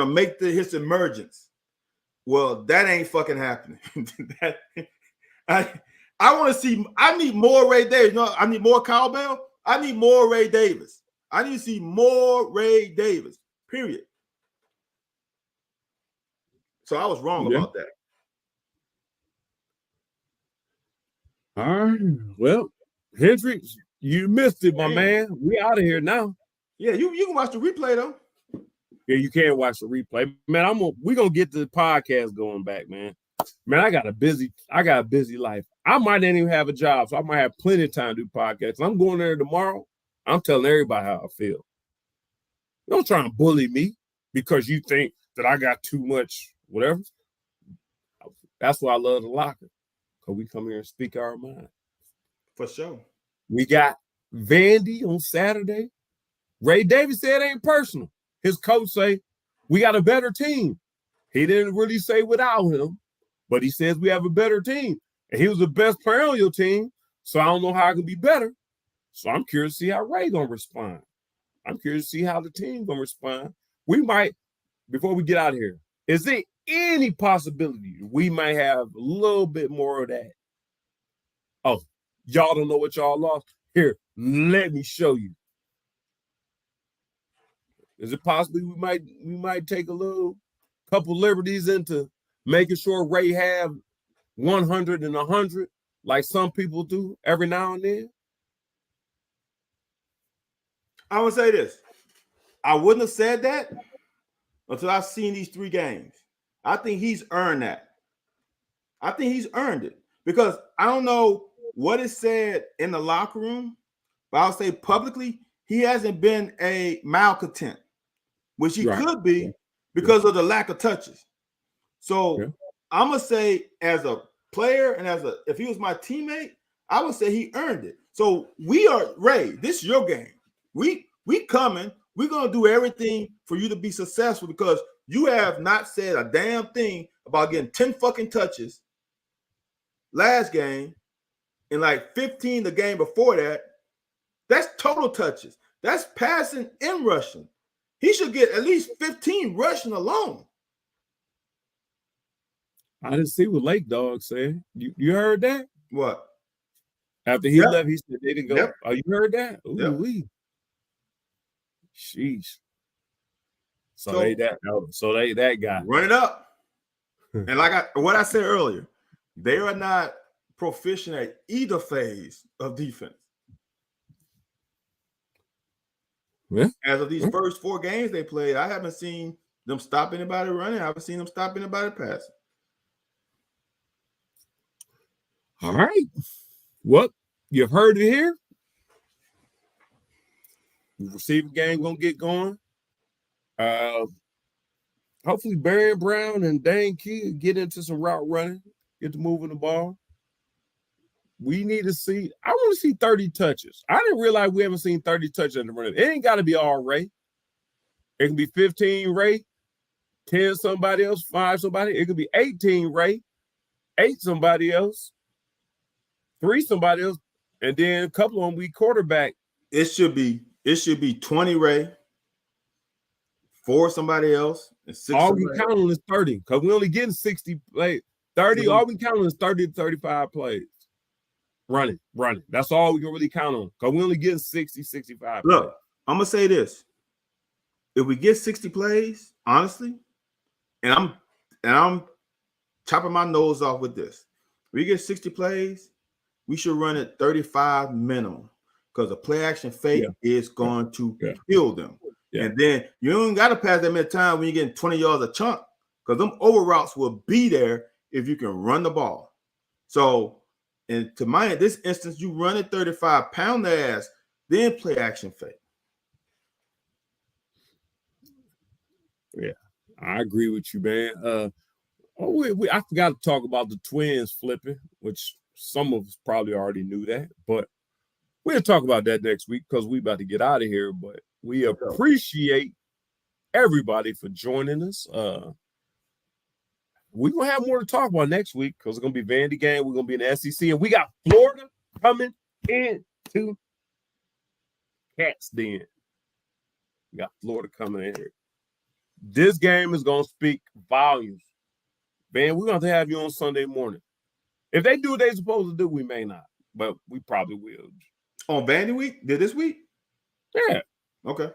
make his emergence. Well, that ain't fucking happening. I want to see. I need more Ray Davis. No, I need more cowbell. I need more Ray Davis. I need to see more Ray Davis. Period. So I was wrong about that. All right. Well, Hendricks, you missed it, my man. We out of here now. Yeah, you can watch the replay though. Yeah, you can watch the replay, man. We're gonna get the podcast going back, man. Man, I got a busy life. I might not even have a job, so I might have plenty of time to do podcasts. I'm going there tomorrow. I'm telling everybody how I feel. Don't try and bully me because you think that I got too much, whatever. That's why I love the locker. Because we come here and speak our mind. For sure. We got Vandy on Saturday. Ray Davis said it ain't personal. His coach say, we got a better team. He didn't really say without him, but he says we have a better team. And he was the best player on your team, so I don't know how I can be better. So I'm curious to see how Ray going to respond. I'm curious to see how the team going to respond. We might, before we get out of here, is there any possibility we might have a little bit more of that? Oh, y'all don't know what y'all lost? Here, let me show you. Is it possibly we might take a little couple liberties into making sure Ray have 100 and 100 like some people do every now and then? I would say this. I wouldn't have said that until I've seen these 3 games. I think he's earned that. I think he's earned it because I don't know what is said in the locker room, but I'll say publicly, he hasn't been a malcontent, which he could be because of the lack of touches. So I'm going to say as a player and if he was my teammate, I would say he earned it. So we are, Ray, this is your game. We coming. We're going to do everything for you to be successful because you have not said a damn thing about getting 10 fucking touches last game and like 15 the game before that. That's total touches. That's passing and rushing. He should get at least 15 rushing alone. I didn't see what Lake Dog said. You heard that? What? After he left, he said they didn't go. Yep. Oh, you heard that? Ooh, yep. wee. Sheesh. So they that guy. Run it up. And like what I said earlier, they are not proficient at either phase of defense. Yeah. As of these first 4 games they played, I haven't seen them stop anybody running. I haven't seen them stop anybody passing. All right. Well, you've heard it here. The receiving game gonna get going. Hopefully Barry Brown and Dane Key get into some route running, get to moving the ball. We need to see. I want to see 30 touches. I didn't realize we haven't seen 30 touches in the running. It ain't got to be all Ray. It can be 15 Ray, 10 somebody else, 5 somebody. It could be 18 Ray, 8 somebody else, 3 somebody else, and then a couple of them we quarterback. It should be 20 Ray, 4 somebody else, and 6 all we somebody counting is 30 because we only getting 60 plays. 30, all we counting is 30 to 35 plays. Running. That's all we can really count on because we only getting 60, 65 Look, plays. I'm going to say this. If we get 60 plays, honestly, and I'm chopping my nose off with this. If we get 60 plays, we should run it 35 minimum because the play action fake is going to kill them. Yeah. And then you don't got to pass that many times when you're getting 20 yards a chunk because them over routes will be there if you can run the ball. So, and to this instance, you run it 35, pound the ass, then play action fake. Yeah, I agree with you, man. I forgot to talk about the twins flipping, which some of us probably already knew that, but we'll talk about that next week because we about to get out of here. But we appreciate everybody for joining us. We're going to have more to talk about next week because it's going to be Vandy game. We're going to be in the SEC, and we got Florida coming into Cats Den. We got Florida coming in here. This game is going to speak volumes. Man, we're going to have you on Sunday morning. If they do what they're supposed to do, we may not, but we probably will. On Vandy week? Did this week? Yeah. Okay.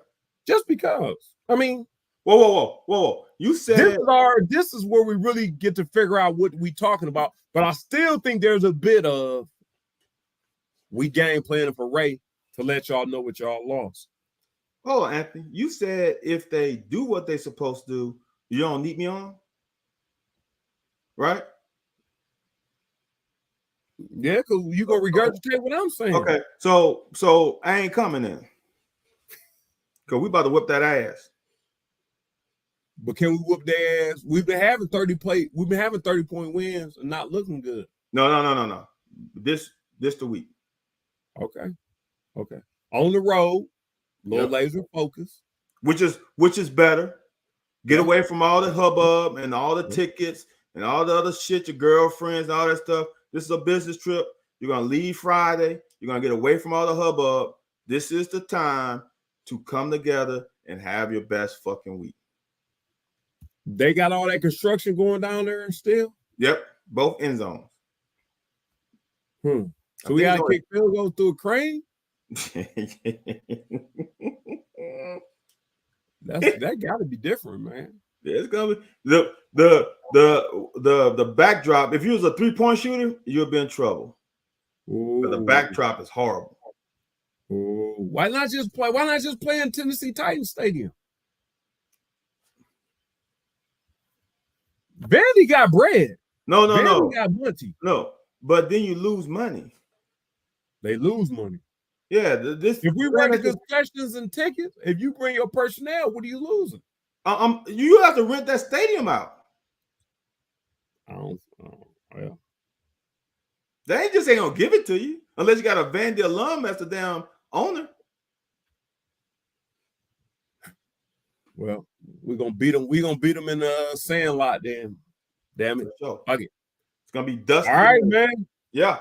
Just because. I mean, whoa. You said this is where we really get to figure out what we talking about. But I still think there's a bit of we game planning for Ray to let y'all know what y'all lost. Oh, Anthony, you said if they do what they're supposed to do, you don't need me on, right? Yeah, because you gonna regurgitate what I'm saying. Okay, so I ain't coming in because we about to whip that ass. But can we whoop their ass? We've been having 30-point wins and not looking good. No. This the week. Okay. On the road, little laser focus. Which is better. Get away from all the hubbub and all the tickets and all the other shit, your girlfriends and all that stuff. This is a business trip. You're gonna leave Friday. You're gonna get away from all the hubbub. This is the time to come together and have your best fucking week. They got all that construction going down there still? Yep, both end zones. So we gotta kick field goals through a crane? That gotta be different, man. Yeah, it's gonna be the backdrop. If you was a 3-point shooter, you'll be in trouble. The backdrop is horrible. Ooh. Why not just play in Tennessee Titans Stadium? Vandy got bread. No. Vandy got money. No, but then you lose money. They lose money. Yeah, if we run the concessions and tickets, if you bring your personnel, what are you losing? You have to rent that stadium out. Well, they ain't gonna give it to you unless you got a Vandy alum as the damn owner. Well, we're gonna beat them. We're gonna beat them in the Sandlot. Then, damn it, fuck it. It's gonna be dusty. All right, man. Yeah,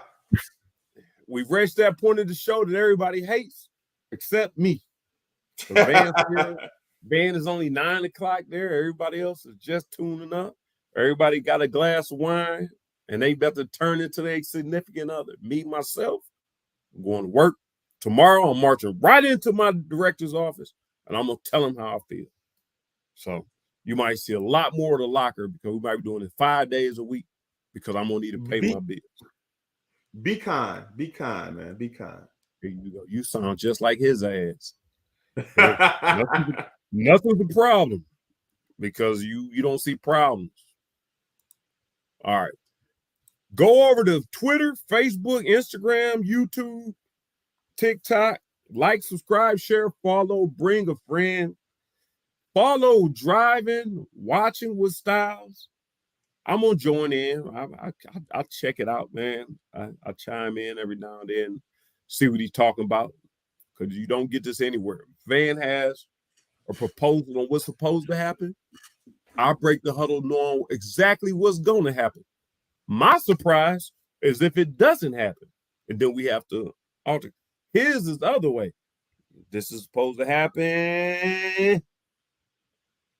we've reached that point of the show that everybody hates except me. Van is only 9 o'clock there. Everybody else is just tuning up. Everybody got a glass of wine, and they about to turn into their significant other. Me, myself, I'm going to work. Tomorrow, I'm marching right into my director's office, and I'm going to tell him how I feel. So you might see a lot more of the locker because we might be doing it 5 days a week because I'm going to need to pay my bills. Be kind, man. Be kind. Here you go. You sound just like his ass. Nothing's a problem because you don't see problems. All right. Go over to Twitter, Facebook, Instagram, YouTube, TikTok. Like, subscribe, share, follow, bring a friend. Follow Driving, Watching with Styles. I'm going to join in. I'll check it out, man. I chime in every now and then, see what he's talking about, because you don't get this anywhere. Van has a proposal on what's supposed to happen. I break the huddle knowing exactly what's going to happen. My surprise is if it doesn't happen, and then we have to alter. His is the other way. This is supposed to happen.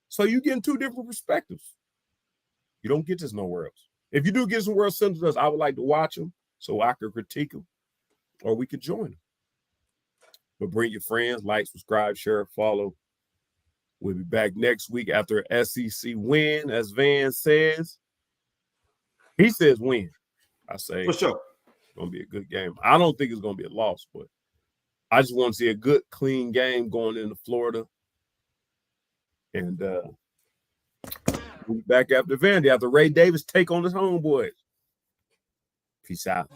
So you get 2 different perspectives. You don't get this nowhere else. If you do get somewhere else, send to us. I would like to watch them so I could critique them, or we could join them. But bring your friends, like, subscribe, share, follow. We'll be back next week after an SEC win, as Van says. He says win. I say for sure. It's going to be a good game. I don't think it's going to be a loss, but I just want to see a good, clean game going into Florida. And we'll be back after Vandy, after Ray Davis take on his homeboys. Peace out.